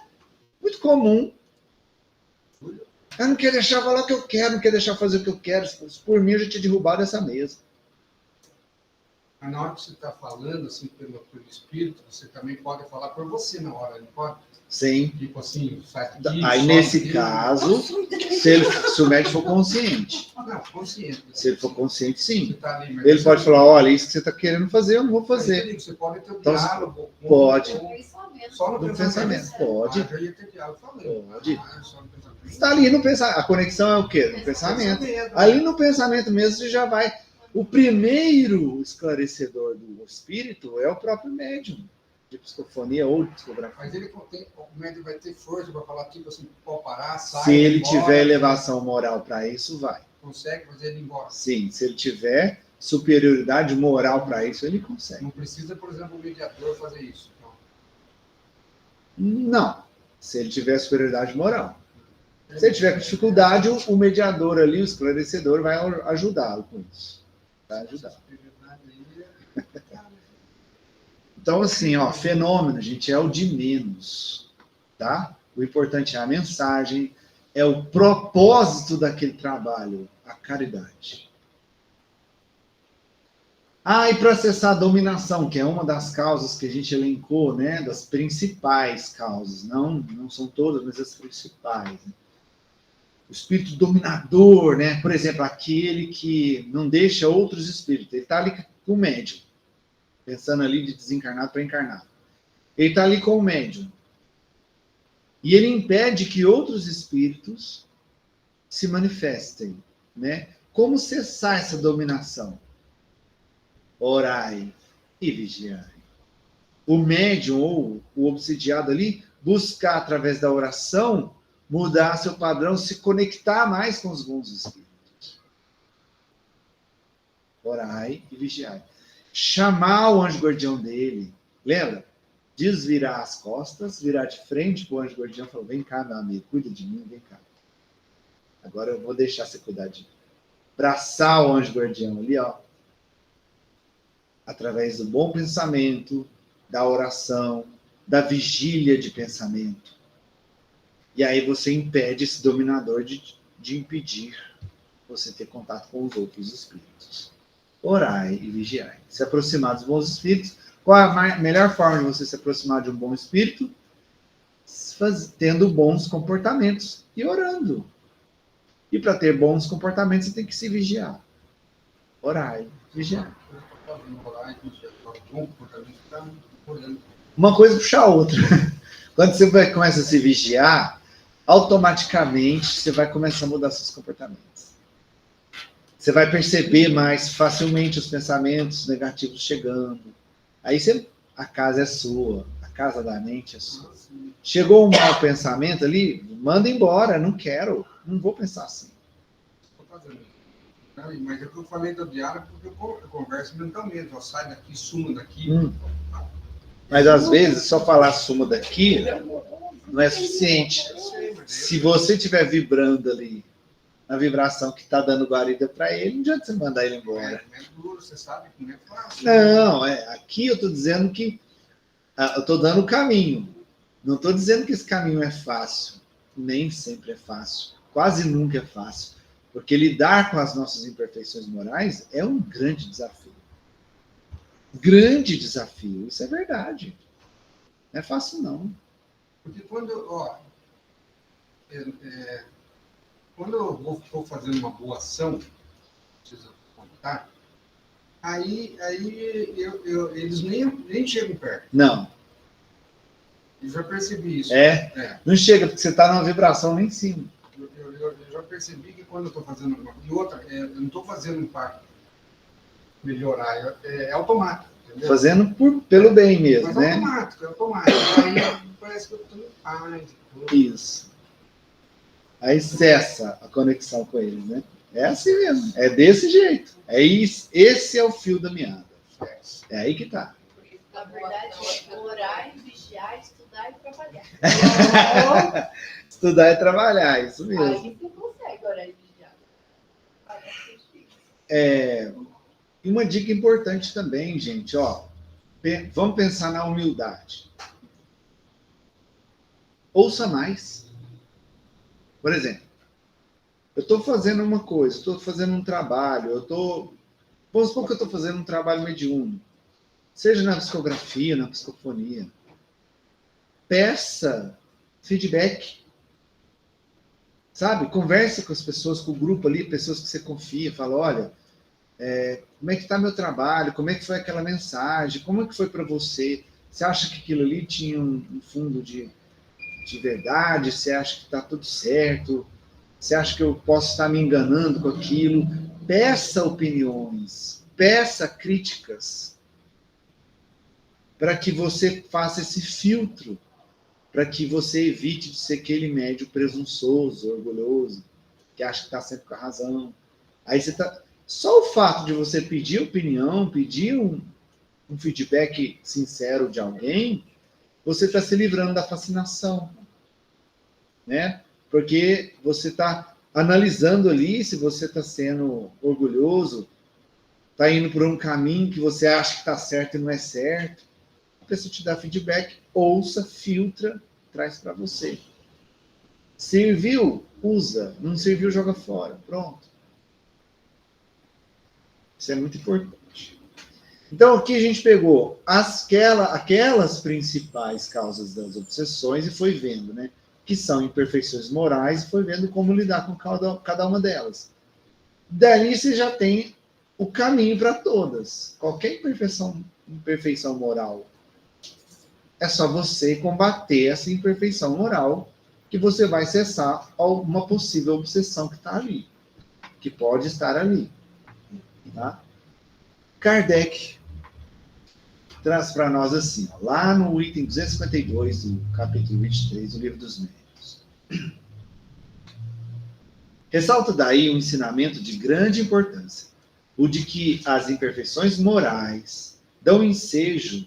Muito comum. Ela não quer deixar eu falar o que eu quero, não quer deixar eu fazer o que eu quero. Se por mim, eu já tinha derrubado essa mesa. Mas na hora que você está falando, assim, pelo espírito, você também pode falar por você na hora, não pode? Sim. Tipo assim, faz Aí, isso, nesse aquilo. caso, se o médico for consciente. Não, consciente. Se ele for consciente, Você sim. tá ali, mas Ele você- pode falar: olha, isso que você está querendo fazer, eu não vou Mas eu fazer. digo, você pode ter um Então, diálogo. pode. Só no No pensamento. pensamento, pode. Ah, já ia ter diálogo falando. Pode. Ah, só no pensamento. Está ali no pensamento. A conexão é o quê? No pensamento. Ali no pensamento mesmo, você já vai. O primeiro esclarecedor do espírito é o próprio médium de psicofonia ou de psicografia. Mas ele tem, o médico vai ter força para falar, tipo assim, pode parar, sai. Se ele embora, tiver elevação moral para isso, vai. Consegue fazer ele ir embora. Sim, se ele tiver superioridade moral para isso, ele consegue. Não precisa, por exemplo, o mediador fazer isso. Não, se ele tiver superioridade moral. Se ele tiver dificuldade, o mediador ali, o esclarecedor, vai ajudá-lo com isso. Vai ajudar. Então, assim, ó, fenômeno, gente, é o de menos, tá? O importante é a mensagem, é o propósito daquele trabalho, a caridade. Ah, e processar a dominação, que é uma das causas que a gente elencou, né? Das principais causas. Não são todas, mas as principais. Né? O espírito dominador, né? Por exemplo, aquele que não deixa outros espíritos. Ele está ali com o médium, pensando ali de desencarnado para encarnado. Ele está ali com o médium. E ele impede que outros espíritos se manifestem, né? Como cessar essa dominação? Orai e vigiai. O médium ou o obsidiado ali buscar, através da oração, mudar seu padrão, se conectar mais com os bons espíritos. Orai e vigiai. Chamar o anjo guardião dele. Lembra? Desvirar as costas, virar de frente para o anjo guardião e falar: vem cá, meu amigo, cuida de mim, vem cá. Agora eu vou deixar você cuidar de mim. Abraçar o anjo guardião ali, ó. Através do bom pensamento, da oração, da vigília de pensamento. E aí você impede esse dominador de impedir você ter contato com os outros espíritos. Orai e vigiai. Se aproximar dos bons espíritos. Qual a melhor forma de você se aproximar de um bom espírito? Tendo bons comportamentos e orando. E para ter bons comportamentos, você tem que se vigiar. Orai, vigiar. Uma coisa puxa a outra. Quando você começa a se vigiar, automaticamente você vai começar a mudar seus comportamentos. Você vai perceber mais facilmente os pensamentos negativos chegando. Aí a casa é sua, a casa da mente é sua. Chegou um mau pensamento ali, manda embora, não quero, não vou pensar assim. Mas é o que eu falei do diálogo, porque eu converso mentalmente, eu saio daqui, sumo daqui. Mas às vezes, só falar suma daqui não é suficiente. Se você estiver vibrando ali, na vibração que está dando guarida para ele, não adianta você mandar ele embora. É duro, você sabe que não é fácil. Não, aqui eu estou dizendo que eu estou dando o caminho. Não estou dizendo que esse caminho é fácil. Nem sempre é fácil. Quase nunca é fácil. Porque lidar com as nossas imperfeições morais é um grande desafio. Grande desafio, isso é verdade. Não é fácil, não. Porque quando eu vou fazendo uma boa ação, preciso contar, aí eles nem chegam perto. Não. Eu já percebi isso. Não chega, porque você está numa vibração lá em cima. Eu já percebi que quando eu estou fazendo uma... E outra, eu não estou fazendo para melhorar, é automático. Entendeu? Fazendo pelo bem mesmo, mas né? É automático. Aí parece que eu estou em paz. Isso. Aí cessa a conexão com eles, né? É assim mesmo. É desse jeito. É isso. Esse é o fio da meada. É aí que tá. Por isso que a Na verdade, é orar, vigiar, estudar e trabalhar. Estudar e trabalhar, isso mesmo. Aí você consegue orar e vigiar. Parece difícil. E uma dica importante também, gente, ó, vamos pensar na humildade. Ouça mais. Por exemplo, eu estou fazendo uma coisa, estou fazendo um trabalho, vamos supor que eu estou fazendo um trabalho mediúnico, seja na psicografia, na psicofonia. Peça feedback. Sabe? Converse com as pessoas, com o grupo ali, pessoas que você confia, fala, olha, como é que está meu trabalho? Como é que foi aquela mensagem? Como é que foi para você? Você acha que aquilo ali tinha um fundo de verdade? Você acha que está tudo certo? Você acha que eu posso estar me enganando com aquilo? Peça opiniões, peça críticas, para que você faça esse filtro, para que você evite de ser aquele médio presunçoso, orgulhoso, que acha que está sempre com a razão. Aí você tá... Só o fato de você pedir opinião, pedir um feedback sincero de alguém, você está se livrando da fascinação, né? Porque você está analisando ali se você está sendo orgulhoso, está indo por um caminho que você acha que está certo e não é certo. A pessoa te dá feedback, ouça, filtra, traz para você. Serviu? Usa. Não serviu? Joga fora. Pronto. Isso é muito importante. Então, aqui a gente pegou aquelas principais causas das obsessões e foi vendo, né? Que são imperfeições morais e foi vendo como lidar com cada uma delas. Dali você já tem o caminho para todas. Qualquer imperfeição moral, é só você combater essa imperfeição moral que você vai cessar uma possível obsessão que está ali, que pode estar ali. Tá? Kardec traz para nós assim, ó, lá no item 252 do capítulo 23 do Livro dos Médiuns. Ressalta daí um ensinamento de grande importância, o de que as imperfeições morais dão ensejo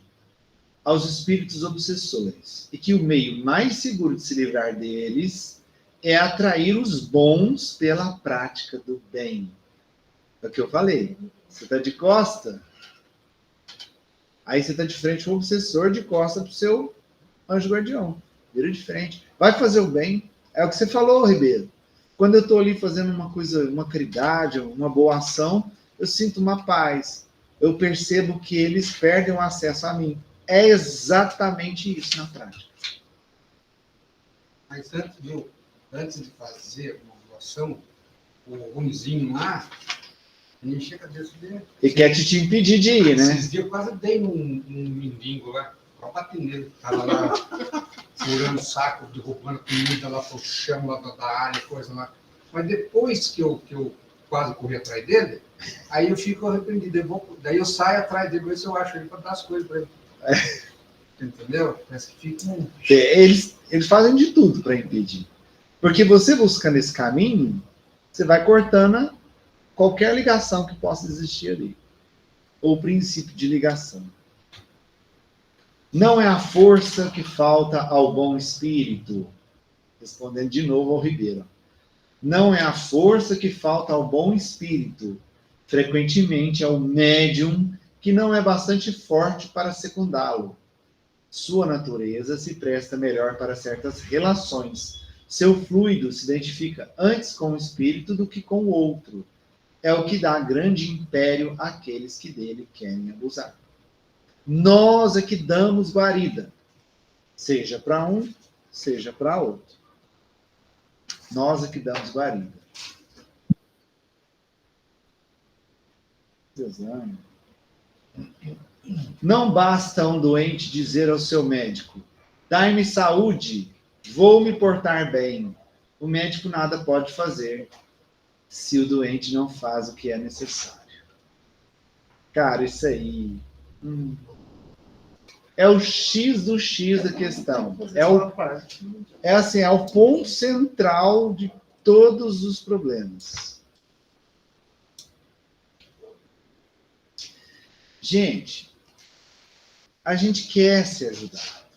aos espíritos obsessores e que o meio mais seguro de se livrar deles é atrair os bons pela prática do bem. É o que eu falei. Você está de costa, aí você está de frente com o obsessor, de costa para o seu anjo guardião. Vira de frente. Vai fazer o bem. É o que você falou, Ribeiro. Quando eu estou ali fazendo uma coisa, uma caridade, uma boa ação, eu sinto uma paz. Eu percebo que eles perdem o acesso a mim. É exatamente isso na prática. Mas antes de fazer uma doação, o ruimzinho lá, enche a cabeça dele. E quer te impedir de ir, né? Esses dias eu quase dei num mendigo lá, pra bater nele. Tava lá, furando o saco, derrubando comida lá pro chão, lá da área, coisa lá. Mas depois que eu quase corri atrás dele, aí eu fico arrependido. Daí eu saio atrás dele, ver se eu acho ele pra dar as coisas pra ele. Entendeu? Parece que fica um... Eles fazem de tudo para impedir. Porque você buscando esse caminho, você vai cortando qualquer ligação que possa existir ali. Ou princípio de ligação. Não é a força que falta ao bom espírito. Respondendo de novo ao Ribeiro. Não é a força que falta ao bom espírito. Frequentemente é o médium que não é bastante forte para secundá-lo. Sua natureza se presta melhor para certas relações. Seu fluido se identifica antes com o espírito do que com o outro. É o que dá grande império àqueles que dele querem abusar. Nós é que damos guarida, seja para um, seja para outro. Nós é que damos guarida. Exame. Não basta um doente dizer ao seu médico: dai-me saúde, vou me portar bem. O médico nada pode fazer se o doente não faz o que é necessário. Cara, isso aí é o X do X da questão. É o ponto central de todos os problemas. Gente, A gente quer ser ajudado.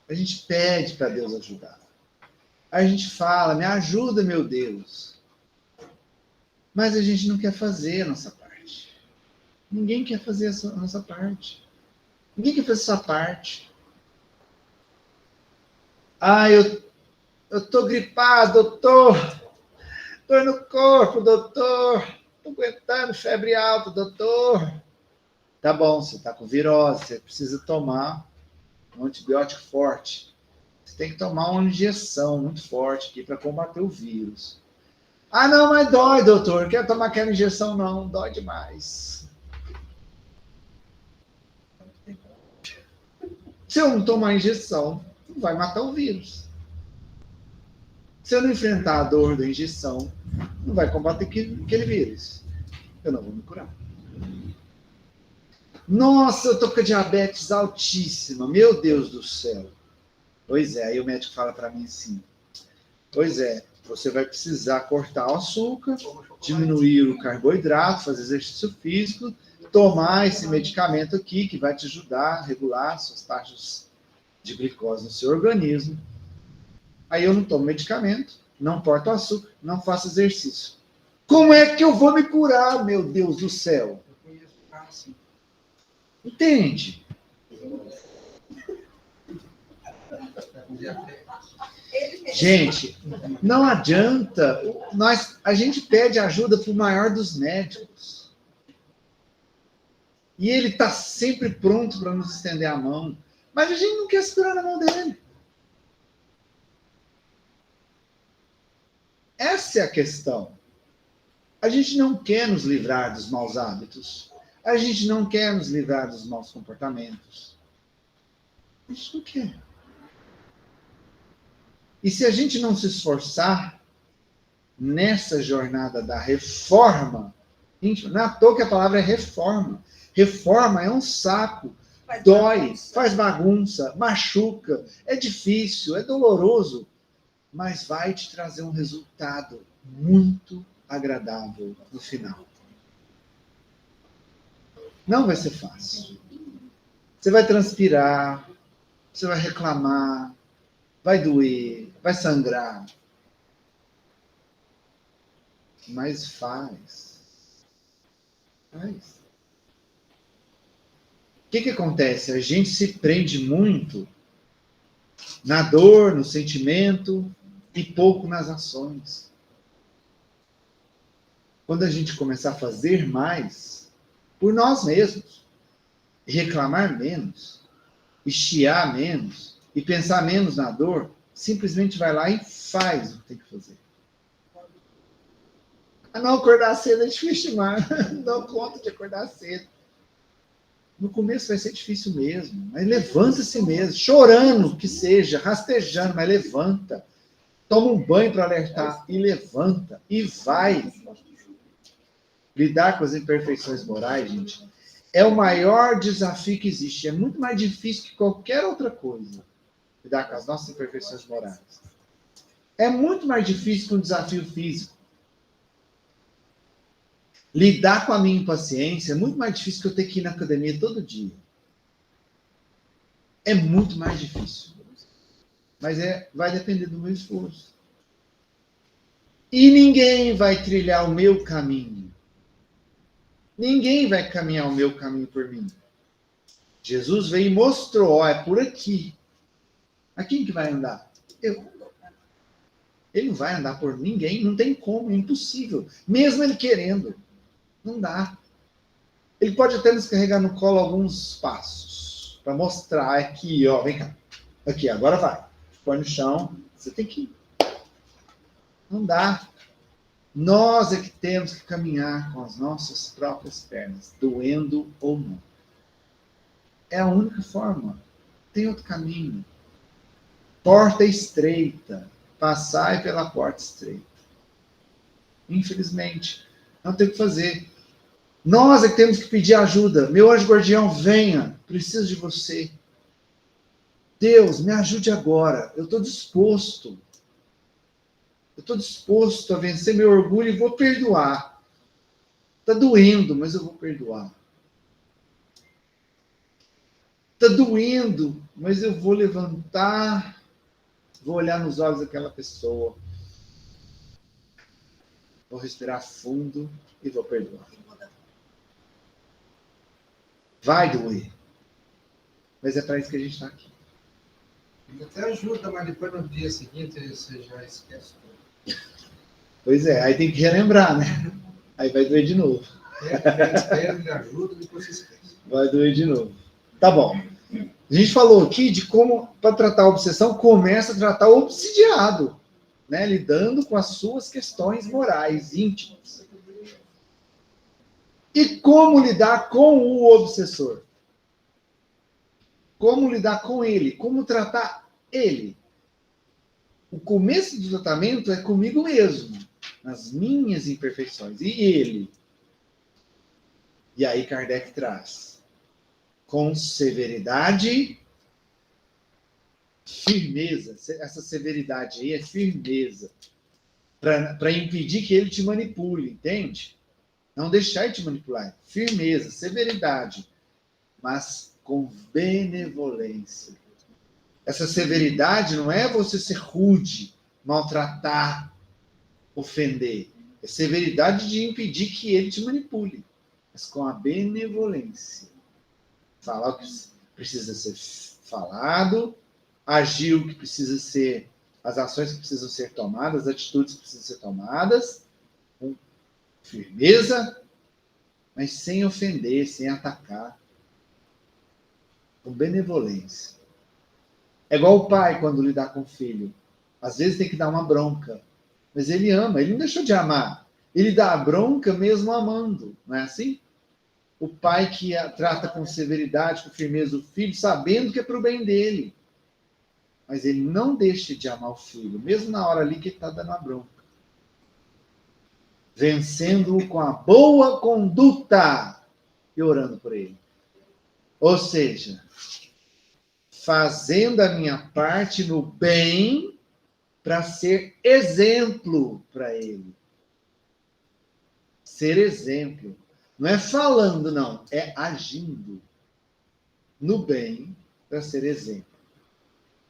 A gente pede para Deus ajudar. A gente fala, me ajuda, meu Deus. Mas a gente não quer fazer a nossa parte. Ninguém quer fazer a nossa parte. Ninguém quer fazer a sua parte. Ah, eu tô gripado, doutor. Dor no corpo, doutor. Tô aguentando febre alta, doutor. Tá bom, você tá com virose, você precisa tomar um antibiótico forte. Você tem que tomar uma injeção muito forte aqui para combater o vírus. Ah, não, mas dói, doutor. Não quero tomar aquela injeção, não. Dói demais. Se eu não tomar a injeção, não vai matar o vírus. Se eu não enfrentar a dor da injeção, não vai combater aquele vírus. Eu não vou me curar. Nossa, eu tô com a diabetes altíssima. Meu Deus do céu. Pois é, aí o médico fala para mim assim, pois é, você vai precisar cortar o açúcar, diminuir o carboidrato, fazer exercício físico, tomar esse medicamento aqui, que vai te ajudar a regular suas taxas de glicose no seu organismo. Aí eu não tomo medicamento, não corto o açúcar, não faço exercício. Como é que eu vou me curar, meu Deus do céu? Eu conheço assim. Entende? Gente, não adianta. A gente pede ajuda para o maior dos médicos. E ele está sempre pronto para nos estender a mão. Mas a gente não quer segurar na mão dele. Essa é a questão. A gente não quer nos livrar dos maus hábitos. A gente não quer nos livrar dos maus comportamentos. A gente não quer. E se a gente não se esforçar nessa jornada da reforma, não é à toa que a palavra é reforma. Reforma é um saco, dói, faz bagunça, machuca, é difícil, é doloroso, mas vai te trazer um resultado muito agradável no final. Não vai ser fácil. Você vai transpirar, você vai reclamar, vai doer, vai sangrar. Mas faz. Faz. O que acontece? A gente se prende muito na dor, no sentimento e pouco nas ações. Quando a gente começar a fazer mais por nós mesmos, e reclamar menos, e chiar menos, e pensar menos na dor, simplesmente vai lá e faz o que tem que fazer. Ah, não, acordar cedo é difícil demais. Não dou conta de acordar cedo. No começo vai ser difícil mesmo, mas levanta-se mesmo, chorando que seja, rastejando, mas levanta. Toma um banho para alertar e levanta e vai. Lidar com as imperfeições morais, gente, é o maior desafio que existe. É muito mais difícil que qualquer outra coisa. Lidar com as nossas imperfeições morais. É muito mais difícil que um desafio físico. Lidar com a minha impaciência é muito mais difícil que eu ter que ir na academia todo dia. É muito mais difícil. Mas vai depender do meu esforço. E ninguém vai trilhar o meu caminho. Ninguém vai caminhar o meu caminho por mim. Jesus veio e mostrou, é por aqui. A quem que vai andar? Eu. Ele não vai andar por ninguém, não tem como, é impossível. Mesmo ele querendo. Não dá. Ele pode até nos carregar no colo alguns passos, para mostrar aqui, ó, vem cá. Aqui, agora vai. Põe no chão, você tem que ir. Não dá. Nós é que temos que caminhar com as nossas próprias pernas, doendo ou não. É a única forma. Tem outro caminho. Porta estreita. Passai pela porta estreita. Infelizmente, não tem o que fazer. Nós é que temos que pedir ajuda. Meu anjo guardião, venha. Preciso de você. Deus, me ajude agora. Eu estou disposto. Eu estou disposto a vencer meu orgulho e vou perdoar. Está doendo, mas eu vou perdoar. Está doendo, mas eu vou levantar, vou olhar nos olhos daquela pessoa, vou respirar fundo e vou perdoar. Vai doer, mas é para isso que a gente está aqui. Ele até ajuda, mas depois no dia seguinte você já esquece. Pois é, aí tem que relembrar, né? Aí vai doer de novo. Ele ajuda, depois você esquece. Vai doer de novo. Tá bom. A gente falou aqui de como, para tratar a obsessão, começa a tratar o obsidiado, né? Lidando com as suas questões morais, íntimas. E como lidar com o obsessor? Como lidar com ele? Como tratar ele? O começo do tratamento é comigo mesmo, nas minhas imperfeições. E ele? E aí Kardec traz com severidade, firmeza. Essa severidade aí é firmeza. Para impedir que ele te manipule, entende? Não deixar ele te manipular. Firmeza, severidade. Mas com benevolência. Essa severidade não é você ser rude, maltratar, ofender. É severidade de impedir que ele te manipule. Mas com a benevolência. Falar o que precisa ser falado, agir o que precisa ser, as ações que precisam ser tomadas, as atitudes que precisam ser tomadas, com firmeza, mas sem ofender, sem atacar, com benevolência. É igual o pai quando lidar com o filho. Às vezes tem que dar uma bronca, mas ele ama, ele não deixou de amar. Ele dá a bronca mesmo amando, não é assim? O pai que trata com severidade, com firmeza o filho, sabendo que é para o bem dele. Mas ele não deixa de amar o filho, mesmo na hora ali que ele está dando a bronca. Vencendo-o com a boa conduta e orando por ele. Ou seja, fazendo a minha parte no bem para ser exemplo para ele. Ser exemplo. Não é falando, não. É agindo no bem para ser exemplo.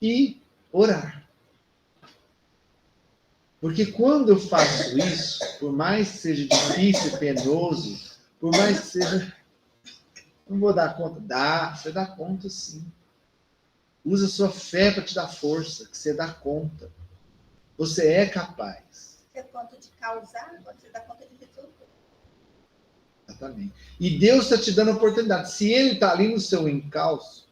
E orar. Porque quando eu faço isso, por mais que seja difícil, penoso, por mais que seja... Não vou dar conta. Você dá conta sim. Usa sua fé para te dar força, que você dá conta. Você é capaz. Você dá conta de causar, você dá conta de resolver. Exatamente. E Deus está te dando oportunidade. Se Ele está ali no seu encalço,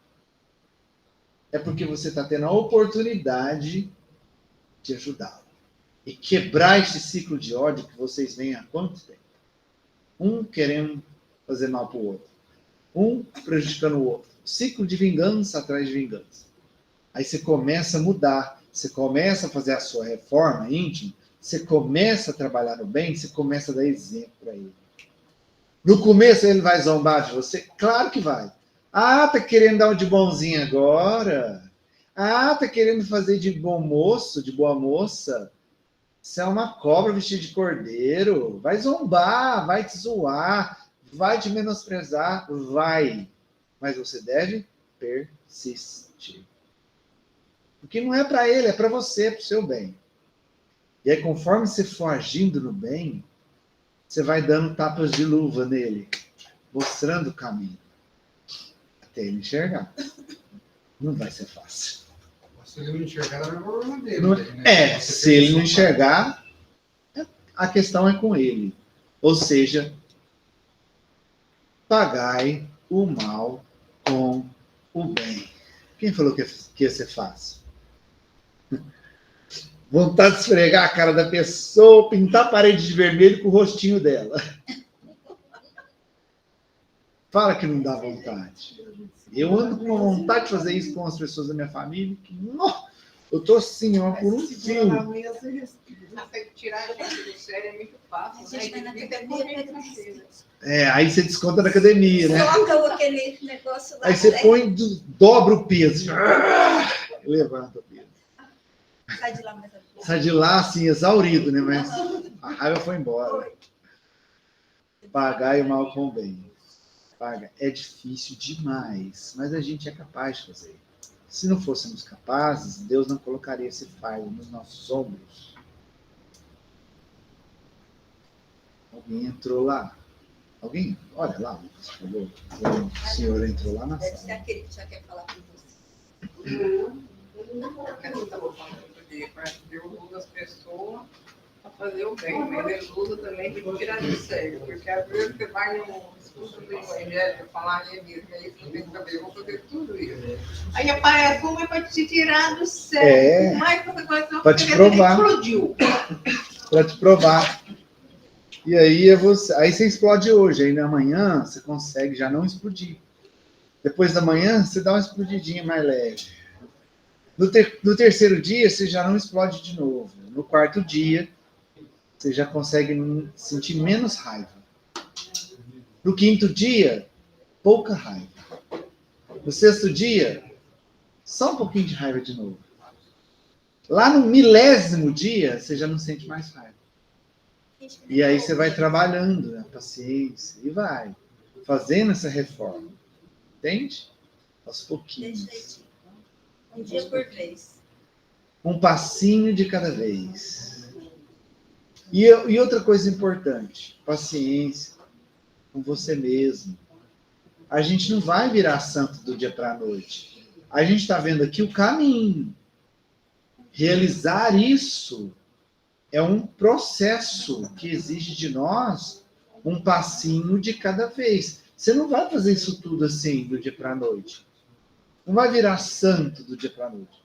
é porque você está tendo a oportunidade de ajudá-lo. E quebrar esse ciclo de ódio que vocês vêm há quanto tempo? Um querendo fazer mal para o outro. Um prejudicando o outro. Ciclo de vingança atrás de vingança. Aí você começa a mudar. Você começa a fazer a sua reforma íntima. Você começa a trabalhar no bem. Você começa a dar exemplo para ele. No começo ele vai zombar de você? Claro que vai. Ah, tá querendo dar um de bonzinho agora? Ah, tá querendo fazer de bom moço, de boa moça? Você é uma cobra vestida de cordeiro. Vai zombar, vai te zoar, vai te menosprezar, vai. Mas você deve persistir. Porque não é para ele, é para você, é para o seu bem. E aí, conforme você for agindo no bem, você vai dando tapas de luva nele, mostrando o caminho. Até ele enxergar. Não vai ser fácil. Se ele não enxergar, não é problema dele. Não, né? se ele não enxergar, a questão é com ele. Ou seja, pagai o mal com o bem. Quem falou que ia ser fácil? Vontade de esfregar a cara da pessoa, pintar a parede de vermelho com o rostinho dela. Fala que não dá vontade. Eu ando com uma vontade de fazer isso com as pessoas da minha família. Que, eu tô assim, ó, por um fio. Até tirar a gente do sério é muito fácil. A gente vai na academia, Aí você desconta na academia, né? coloca aquele negócio lá. Aí você põe, dobra o peso. Levanta o peso. Sai de lá mais Sai de lá, assim, exaurido, né? Mas a raiva foi embora. Pagai o mal com o bem. apaga é difícil demais, mas a gente é capaz de fazer. Se não fôssemos capazes, Deus não colocaria esse fardo nos nossos ombros. Alguém entrou lá? Alguém? Olha lá, Lucas, por favor. O senhor entrou lá na Deve ser sala. aquele que já quer falar com você. Eu estava falando de Deus usa as pessoas para fazer o bem, mas ele usa também para tirar de sério, porque às vezes você vai no estudo do evangelho, falar em mesmo, é isso que tem que saber, eu vou fazer tudo isso. Aí aparece uma para te tirar do sério, mais outra coisa, Para te provar. Explodiu. Para te provar. E aí, aí você explode hoje, aí amanhã você consegue já não explodir. Depois da manhã, você dá uma explodidinha mais leve. No terceiro dia, você já não explode de novo. No quarto dia, você já consegue sentir menos raiva. No quinto dia, pouca raiva. No sexto dia, só um pouquinho de raiva de novo. Lá no 1000º dia, você já não sente mais raiva. E aí você vai trabalhando a paciência e vai fazendo essa reforma. Entende? Aos pouquinhos. Um dia por vez. Um passinho de cada vez. E outra coisa importante, paciência com você mesmo. A gente não vai virar santo do dia para a noite. A gente está vendo aqui o caminho. Realizar isso é um processo que exige de nós um passinho de cada vez. Você não vai fazer isso tudo assim do dia para a noite. Não vai virar santo do dia para a noite.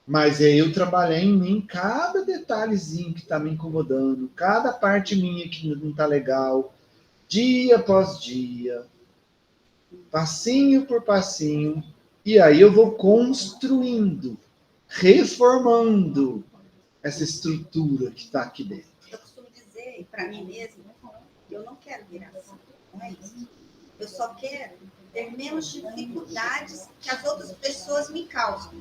Mas aí eu trabalhei em mim cada detalhezinho que está me incomodando, cada parte minha que não está legal, dia após dia, passinho por passinho, e aí eu vou construindo, reformando essa estrutura que está aqui dentro. Eu costumo dizer para mim mesma, eu não quero virar santo, não é isso. Eu só quero ter menos dificuldades que as outras pessoas me causam.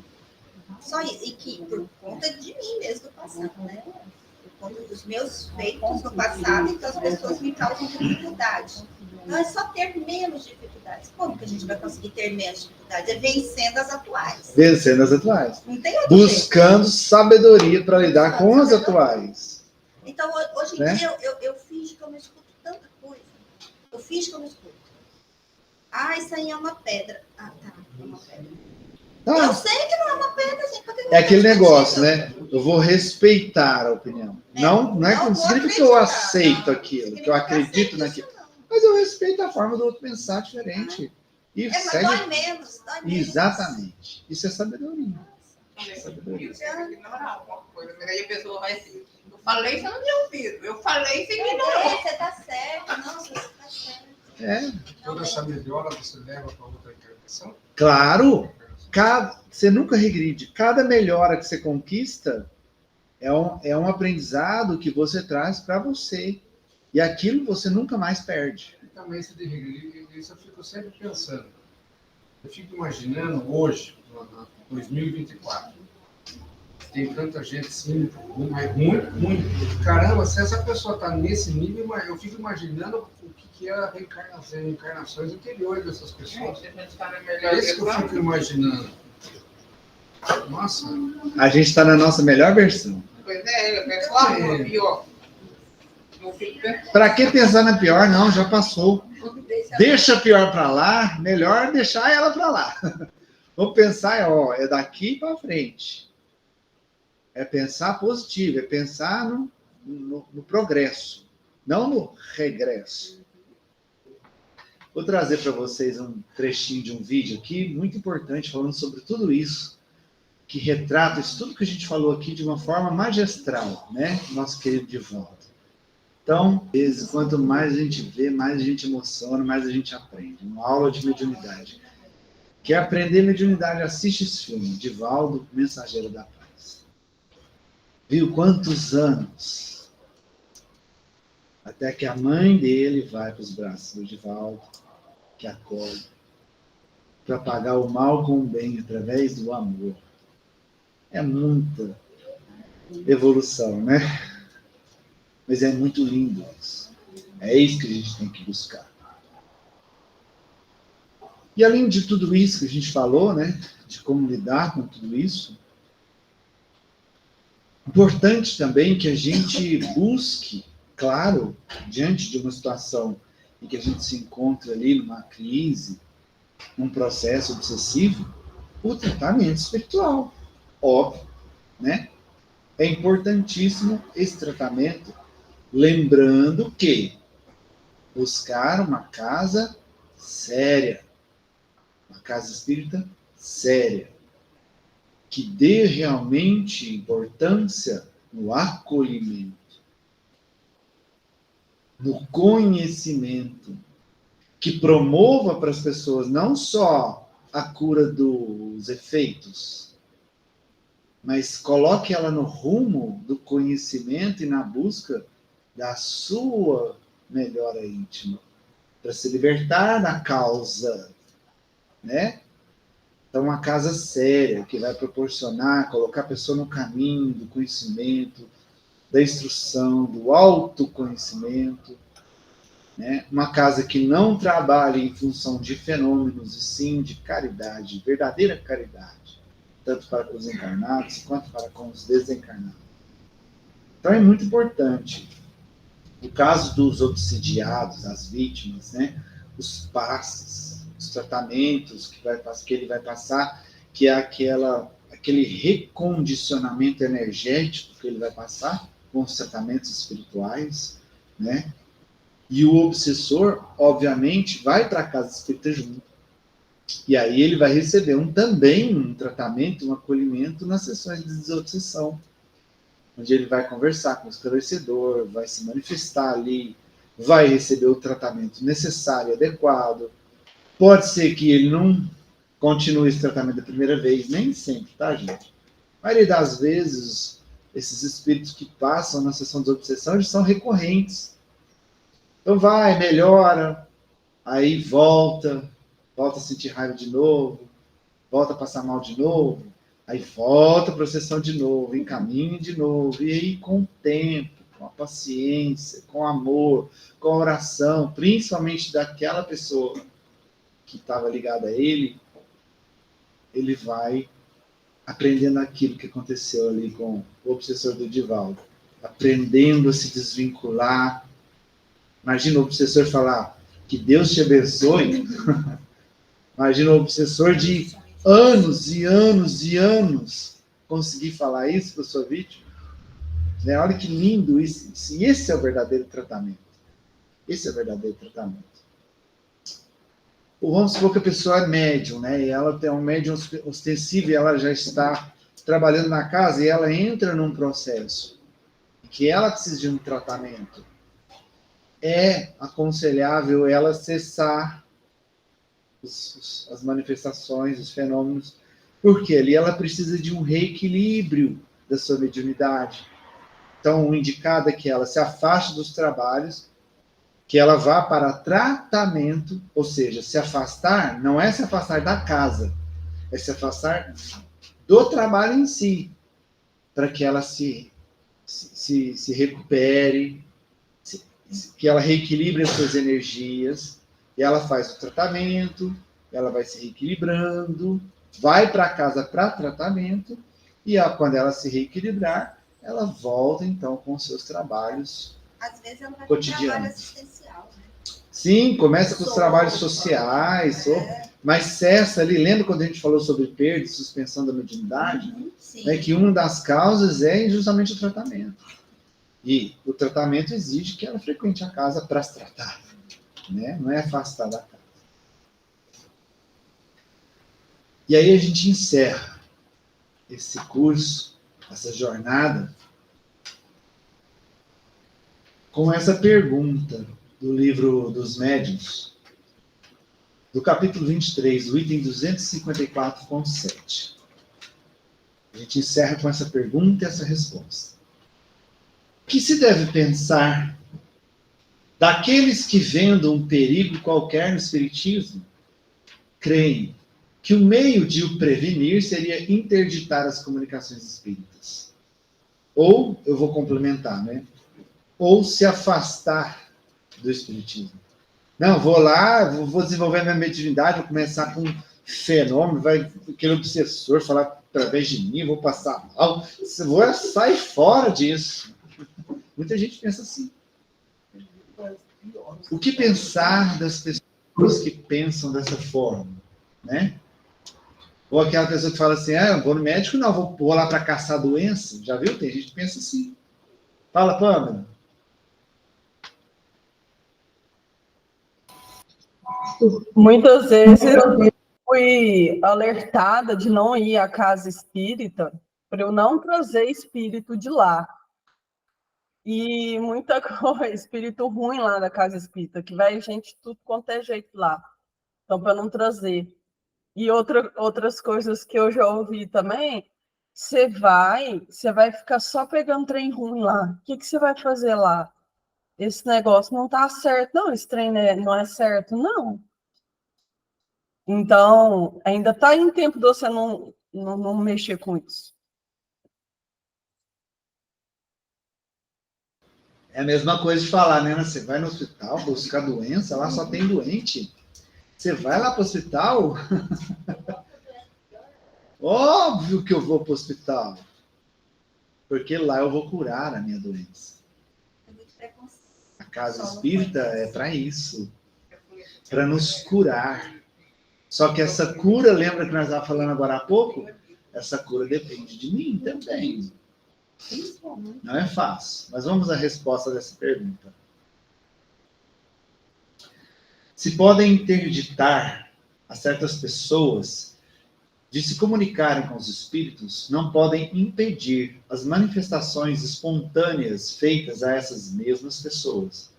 Só isso, e que por conta de mim mesmo do passado, né? Por conta dos meus feitos no passado, então as pessoas me causam dificuldade. Então é só ter menos dificuldades. Como que a gente vai conseguir ter menos dificuldades? É vencendo as atuais. Vencendo as atuais. Não tem outro Buscando sabedoria para lidar com as atuais. Então, hoje em dia, eu finjo que eu não escuto tanta coisa. Eu finjo que eu não escuto. Ah, isso aí é uma pedra. Ah, tá, é uma pedra. Eu sei que não é uma pedra, gente. É aquele negócio, né? Eu vou respeitar a opinião. Não significa que eu aceito aquilo, que eu acredito naquilo. Mas eu respeito a forma do outro pensar diferente. E mas segue... dói menos. Exatamente. Isso é sabedoria. Ignorar alguma coisa, mas aí a pessoa vai assim, eu falei, você não deu ouvido. Eu falei, você ignorou. Você tá certo. Não, você tá certo. Toda essa melhora você leva para outra encarnação? Claro. Você nunca regride. Cada melhora que você conquista é um aprendizado que você traz para você. E aquilo você nunca mais perde. E também se de regredir, isso eu fico sempre pensando. Eu fico imaginando hoje, 2024, tem tanta gente assim, muito. Caramba, se essa pessoa está nesse nível, eu fico imaginando o que é a reencarnação, reencarnações anteriores dessas pessoas. É isso que eu fico imaginando. Nossa. A gente está na nossa melhor versão. Pois é, o pessoal é pior. Para que pensar na pior? Não, já passou. Deixa a pior para lá, melhor deixar ela para lá. Vamos pensar, é daqui para frente. É pensar positivo, é pensar no progresso, não no regresso. Vou trazer para vocês um trechinho de um vídeo aqui, muito importante, falando sobre tudo isso, que retrata isso tudo que a gente falou aqui de uma forma magistral, né? Nosso querido Divaldo. Então, quanto mais a gente vê, mais a gente emociona, mais a gente aprende. Uma aula de mediunidade. Quer aprender mediunidade? Assiste esse filme, Divaldo, Mensageiro da Paz. Viu quantos anos? Até que a mãe dele vai para os braços do Divaldo, que acolhe, para pagar o mal com o bem através do amor. É muita evolução, né? Mas é muito lindo isso. É isso que a gente tem que buscar. E além de tudo isso que a gente falou, né, de como lidar com tudo isso, importante também que a gente busque, claro, diante de uma situação em que a gente se encontra ali numa crise, num processo obsessivo, o tratamento espiritual, óbvio, né? É importantíssimo esse tratamento, lembrando que buscar uma casa séria, uma casa espírita séria, que dê realmente importância no acolhimento, no conhecimento, que promova para as pessoas não só a cura dos efeitos, mas coloque ela no rumo do conhecimento e na busca da sua melhora íntima, para se libertar da causa, né? Então, uma casa séria, que vai proporcionar, colocar a pessoa no caminho do conhecimento, da instrução, do autoconhecimento, né? Uma casa que não trabalhe em função de fenômenos, e sim de caridade, verdadeira caridade, tanto para com os encarnados quanto para com os desencarnados. Então, é muito importante. No caso dos obsidiados, as vítimas, né? Os passes, os tratamentos que ele vai passar, que é aquele recondicionamento energético que ele vai passar com os tratamentos espirituais, né? E o obsessor, obviamente, vai para a casa espírita junto. E aí ele vai receber também um tratamento, um acolhimento nas sessões de desobsessão, onde ele vai conversar com o esclarecedor, vai se manifestar ali, vai receber o tratamento necessário, adequado. Pode ser que ele não continue esse tratamento da primeira vez, nem sempre, tá, gente? A maioria das vezes, esses espíritos que passam na sessão de desobsessão, eles são recorrentes. Então vai, melhora, aí volta a sentir raiva de novo, volta a passar mal de novo, aí volta para a sessão de novo, encaminha de novo, e aí com o tempo, com a paciência, com o amor, com a oração, principalmente daquela pessoa que estava ligada a ele, ele vai aprendendo aquilo que aconteceu ali com o obsessor do Divaldo, aprendendo a se desvincular. Imagina o obsessor falar que Deus te abençoe. Imagina o obsessor de anos e anos e anos conseguir falar isso para sua vítima. Né? Olha que lindo isso. E esse é o verdadeiro tratamento. Esse é o verdadeiro tratamento. Ou vamos supor que a pessoa é médium, né? E ela tem um médium ostensivo e ela já está trabalhando na casa e ela entra num processo que ela precisa de um tratamento. É aconselhável ela cessar as manifestações, os fenômenos, porque ali ela precisa de um reequilíbrio da sua mediunidade. Então, o indicado é que ela se afaste dos trabalhos, que ela vá para tratamento, ou seja, se afastar não é se afastar da casa, é se afastar do trabalho em si, para que ela se recupere, que ela reequilibre as suas energias, e ela faz o tratamento, ela vai se reequilibrando, vai para casa para tratamento, e quando ela se reequilibrar, ela volta então com os seus trabalhos Às vezes ela vai cotidianos. para trabalho assistencial, né? Sim, começa com os trabalhos sociais, mas cessa ali. Lembra quando a gente falou sobre perda e suspensão da mediunidade? Sim. Né, que uma das causas é justamente o tratamento. E o tratamento exige que ela frequente a casa para se tratar, né? Não é afastar da casa. E aí a gente encerra esse curso, essa jornada, com essa pergunta do livro dos Médiuns, do capítulo 23, do item 254.7. A gente encerra com essa pergunta e essa resposta. O que se deve pensar daqueles que, vendo um perigo qualquer no espiritismo, creem que o meio de o prevenir seria interditar as comunicações espíritas? Ou, eu vou complementar, né? Ou se afastar do espiritismo. Não, vou lá, vou desenvolver minha mediunidade, vou começar com um fenômeno, vai aquele obsessor falar através de mim, vou passar mal. Vou sair fora disso. Muita gente pensa assim. O que pensar das pessoas que pensam dessa forma, né? Ou aquela pessoa que fala assim, eu vou no médico, não, vou lá para caçar doença. Já viu? Tem gente que pensa assim. Fala, Pâmela. Muitas vezes eu fui alertada de não ir à casa espírita para eu não trazer espírito de lá. E muita coisa, espírito ruim lá da casa espírita, que vai gente tudo quanto é jeito lá. Então, para não trazer. E outras coisas que eu já ouvi também, você vai ficar só pegando trem ruim lá. O que você vai fazer lá? Esse negócio não tá certo, não. Esse trem não é certo, não. Então, ainda está em tempo de você não mexer com isso. É a mesma coisa de falar, né? Você vai no hospital buscar doença, lá só tem doente. Você vai lá para o hospital? Óbvio que eu vou para o hospital. Porque lá eu vou curar a minha doença. A casa espírita é para isso. Para nos curar. Só que essa cura, lembra que nós estávamos falando agora há pouco? Essa cura depende de mim também. Não é fácil. Mas vamos à resposta dessa pergunta. Se podem interditar a certas pessoas de se comunicarem com os espíritos, não podem impedir as manifestações espontâneas feitas a essas mesmas pessoas.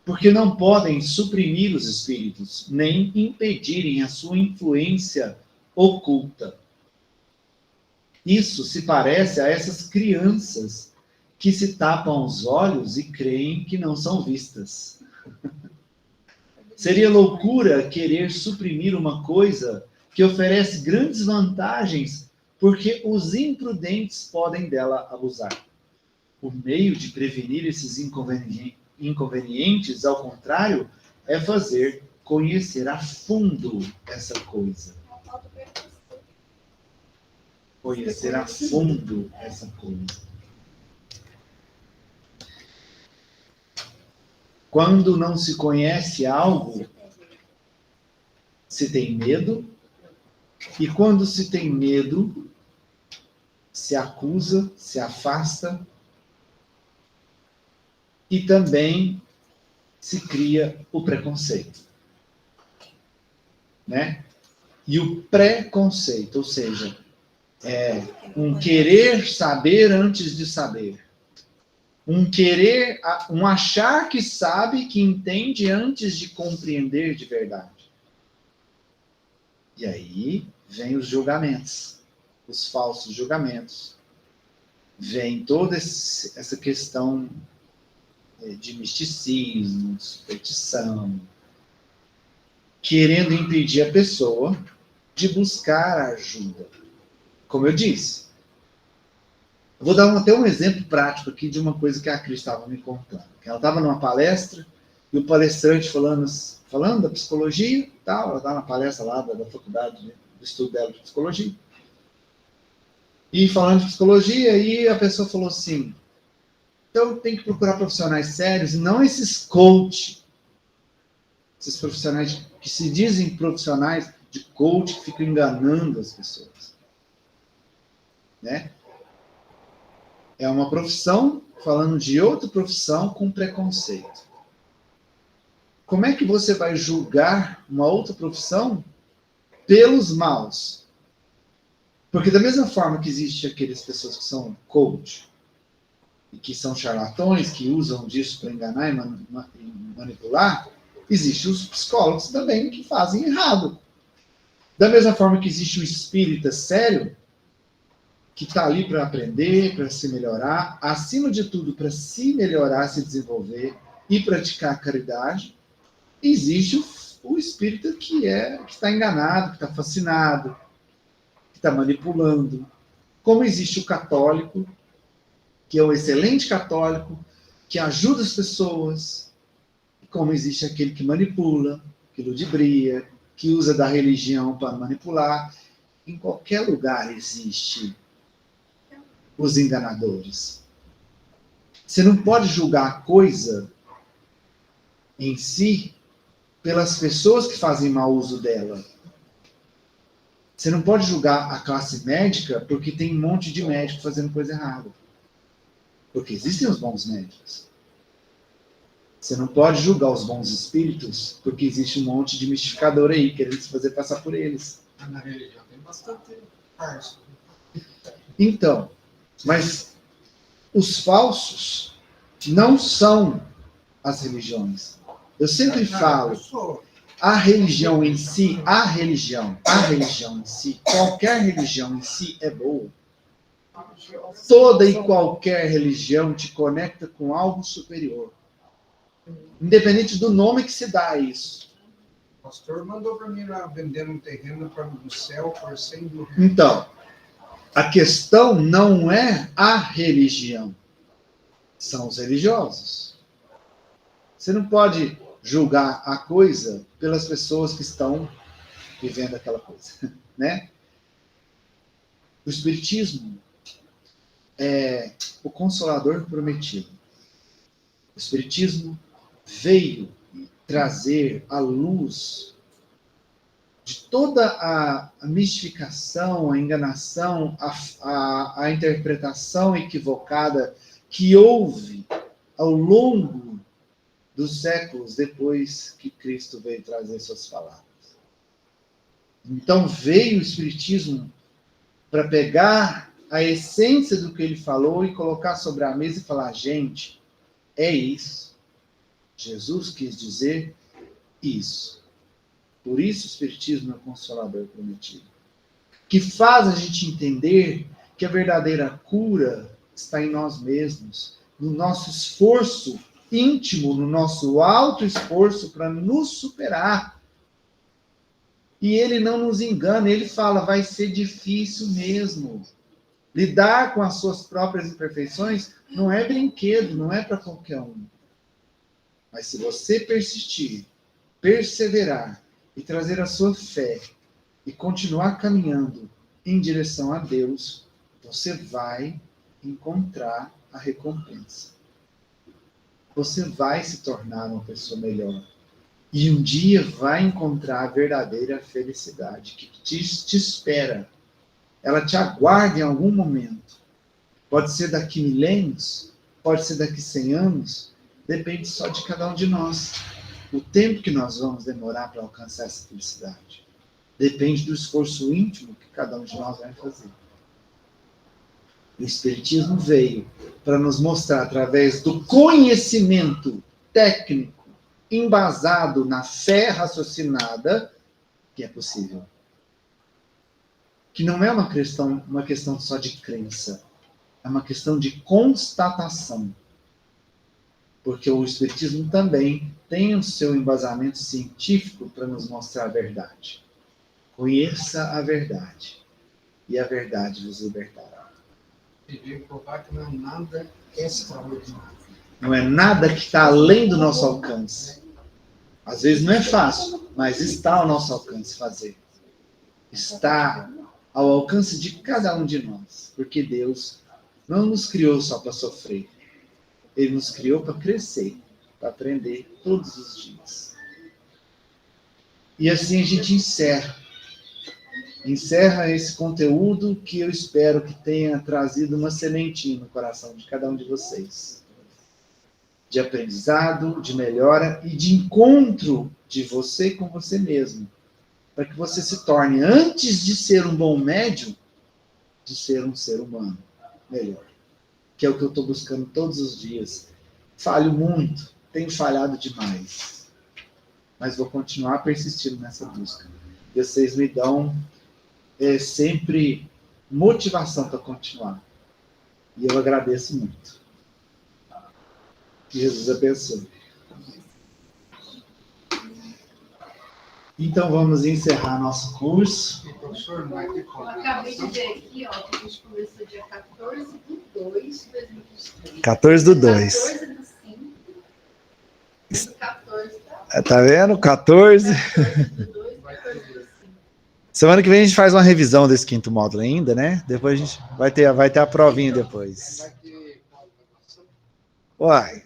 Porque não podem suprimir os espíritos, nem impedirem a sua influência oculta. Isso se parece a essas crianças que se tapam os olhos e creem que não são vistas. Seria loucura querer suprimir uma coisa que oferece grandes vantagens, porque os imprudentes podem dela abusar. O meio de prevenir esses inconvenientes, ao contrário, é fazer conhecer a fundo essa coisa. Conhecer a fundo essa coisa. Quando não se conhece algo, se tem medo, e quando se tem medo, se acusa, se afasta, e também se cria o preconceito. Né? E o preconceito, ou seja, é um querer saber antes de saber. Um achar que sabe, que entende antes de compreender de verdade. E aí vem os julgamentos, os falsos julgamentos. Vem toda essa questão de misticismo, superstição, querendo impedir a pessoa de buscar ajuda. Como eu disse, eu vou dar até um exemplo prático aqui de uma coisa que a Cris estava me contando. Ela estava numa palestra e o palestrante falando da psicologia, tal, ela estava na palestra lá da faculdade do estudo dela de psicologia. E falando de psicologia, aí a pessoa falou assim, então tem que procurar profissionais sérios e não esses coach, esses profissionais que se dizem profissionais de coach que ficam enganando as pessoas. Né? É uma profissão falando de outra profissão com preconceito. Como é que você vai julgar uma outra profissão pelos maus? Porque da mesma forma que existem aquelas pessoas que são coach e que são charlatões, que usam disso para enganar e manipular, existem os psicólogos também que fazem errado. Da mesma forma que existe o espírita sério, que está ali para aprender, para se melhorar, acima de tudo, para se melhorar, se desenvolver e praticar a caridade, existe o espírita que está enganado, que está fascinado, que está manipulando. Como existe o católico, que é um excelente católico, que ajuda as pessoas, como existe aquele que manipula, que ludibria, que usa da religião para manipular. Em qualquer lugar existe os enganadores. Você não pode julgar a coisa em si pelas pessoas que fazem mau uso dela. Você não pode julgar a classe médica porque tem um monte de médico fazendo coisa errada. Porque existem os bons médicos. Você não pode julgar os bons espíritos porque existe um monte de mistificador aí querendo se fazer passar por eles. Na religião tem bastante farsa. Então, mas os falsos não são as religiões. Eu sempre falo, a religião em si, qualquer religião em si é boa. Toda e qualquer religião te conecta com algo superior. Independente do nome que se dá a isso. O pastor mandou para mim lá vender um terreno no céu por 100 mil reais. Então, a questão não é a religião. São os religiosos. Você não pode julgar a coisa pelas pessoas que estão vivendo aquela coisa, né? O Espiritismo é o Consolador prometido. O Espiritismo veio trazer à luz de toda a mistificação, a enganação, a interpretação equivocada que houve ao longo dos séculos depois que Cristo veio trazer suas palavras. Então veio o Espiritismo para pegar a essência do que ele falou e colocar sobre a mesa e falar, gente, é isso. Jesus quis dizer isso. Por isso o Espiritismo é o Consolador prometido. Que faz a gente entender que a verdadeira cura está em nós mesmos, no nosso esforço íntimo, no nosso alto esforço para nos superar. E ele não nos engana, ele fala, vai ser difícil mesmo. Lidar com as suas próprias imperfeições não é brinquedo, não é para qualquer um. Mas se você persistir, perseverar e trazer a sua fé e continuar caminhando em direção a Deus, você vai encontrar a recompensa. Você vai se tornar uma pessoa melhor. E um dia vai encontrar a verdadeira felicidade que te espera. Ela te aguarda em algum momento. Pode ser daqui milênios, pode ser daqui 100 anos, depende só de cada um de nós. O tempo que nós vamos demorar para alcançar essa felicidade depende do esforço íntimo que cada um de nós vai fazer. O Espiritismo veio para nos mostrar, através do conhecimento técnico, embasado na fé raciocinada, que é possível. Que não é uma questão só de crença, é uma questão de constatação. Porque o Espiritismo também tem o seu embasamento científico para nos mostrar a verdade. Conheça a verdade, e a verdade vos libertará. E veio provar que não é nada extraordinário. Não é nada que está além do nosso alcance. Às vezes não é fácil, mas está ao nosso alcance fazer. Está ao alcance de cada um de nós. Porque Deus não nos criou só para sofrer. Ele nos criou para crescer, para aprender todos os dias. E assim a gente encerra esse conteúdo que eu espero que tenha trazido uma sementinha no coração de cada um de vocês. De aprendizado, de melhora e de encontro de você com você mesmo. Para que você se torne, antes de ser um bom médium, de ser um ser humano melhor. Que é o que eu estou buscando todos os dias. Falho muito, tenho falhado demais. Mas vou continuar persistindo nessa busca. E vocês me dão sempre motivação para continuar. E eu agradeço muito. Que Jesus abençoe. Então vamos encerrar nosso curso. E professor, não vai ter Eu acabei de ver aqui, ó, que a gente começou dia 14/2/2023. 14/2. 14/5. 14, tá? Tá vendo? 14. Semana que vem a gente faz uma revisão desse quinto módulo ainda, né? Depois a gente vai ter a provinha depois. Vai ter pós-graduação? Uai,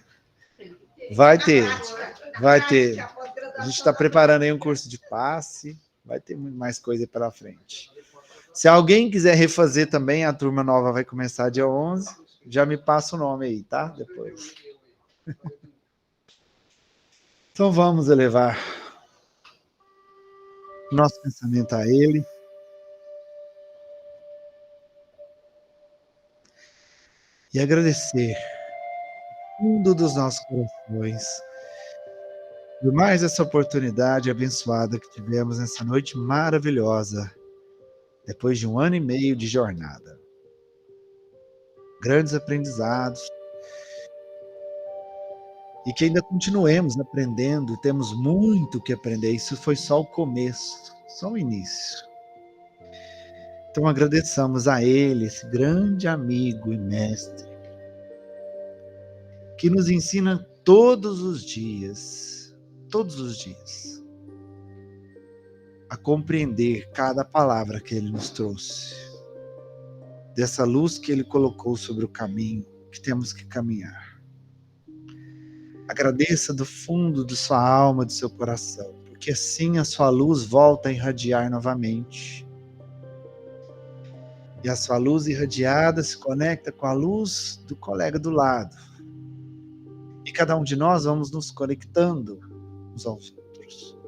vai ter. A gente está preparando aí um curso de passe. Vai ter muito mais coisa pela frente. Se alguém quiser refazer também, a turma nova vai começar dia 11. Já me passa o nome aí, tá? Depois. Então vamos elevar nosso pensamento a Ele. E agradecer fundo dos nossos corações por mais essa oportunidade abençoada que tivemos nessa noite maravilhosa, depois de 1 ano e meio de jornada. Grandes aprendizados, e que ainda continuemos aprendendo, temos muito que aprender, isso foi só o começo, só o início. Então agradeçamos a Ele, esse grande amigo e mestre, que nos ensina todos os dias, a compreender cada palavra que Ele nos trouxe, dessa luz que Ele colocou sobre o caminho que temos que caminhar. Agradeça do fundo de sua alma, do seu coração, porque assim a sua luz volta a irradiar novamente. E a sua luz irradiada se conecta com a luz do colega do lado. E cada um de nós vamos nos conectando uns aos outros,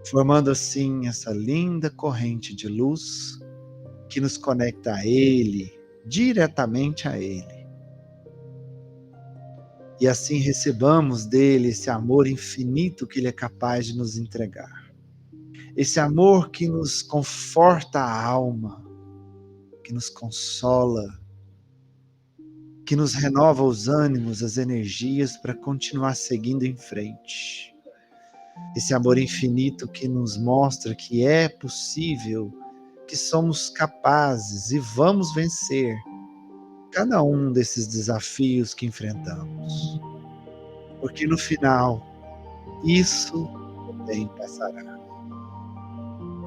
formando assim essa linda corrente de luz que nos conecta a Ele, diretamente a Ele. E assim recebamos dele esse amor infinito que Ele é capaz de nos entregar. Esse amor que nos conforta a alma, que nos consola, que nos renova os ânimos, as energias para continuar seguindo em frente. Esse amor infinito que nos mostra que é possível, que somos capazes e vamos vencer cada um desses desafios que enfrentamos. Porque no final, isso também passará.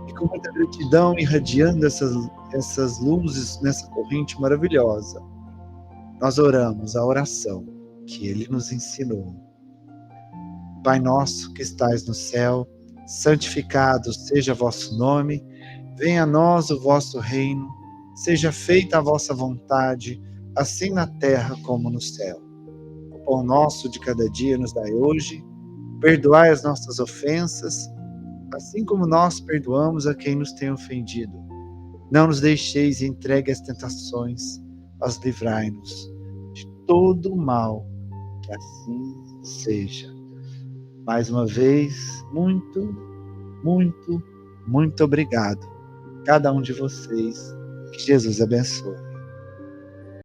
E com muita gratidão, irradiando essas luzes nessa corrente maravilhosa, nós oramos a oração que Ele nos ensinou. Pai nosso que estais no céu, santificado seja vosso nome, venha a nós o vosso reino, seja feita a vossa vontade, assim na terra como no céu. O pão nosso de cada dia nos dai hoje, perdoai as nossas ofensas, assim como nós perdoamos a quem nos tem ofendido. Não nos deixeis entregue às tentações, mas livrai-nos de todo o mal, que assim seja. Mais uma vez, muito, muito, muito obrigado. Cada um de vocês. Que Jesus abençoe.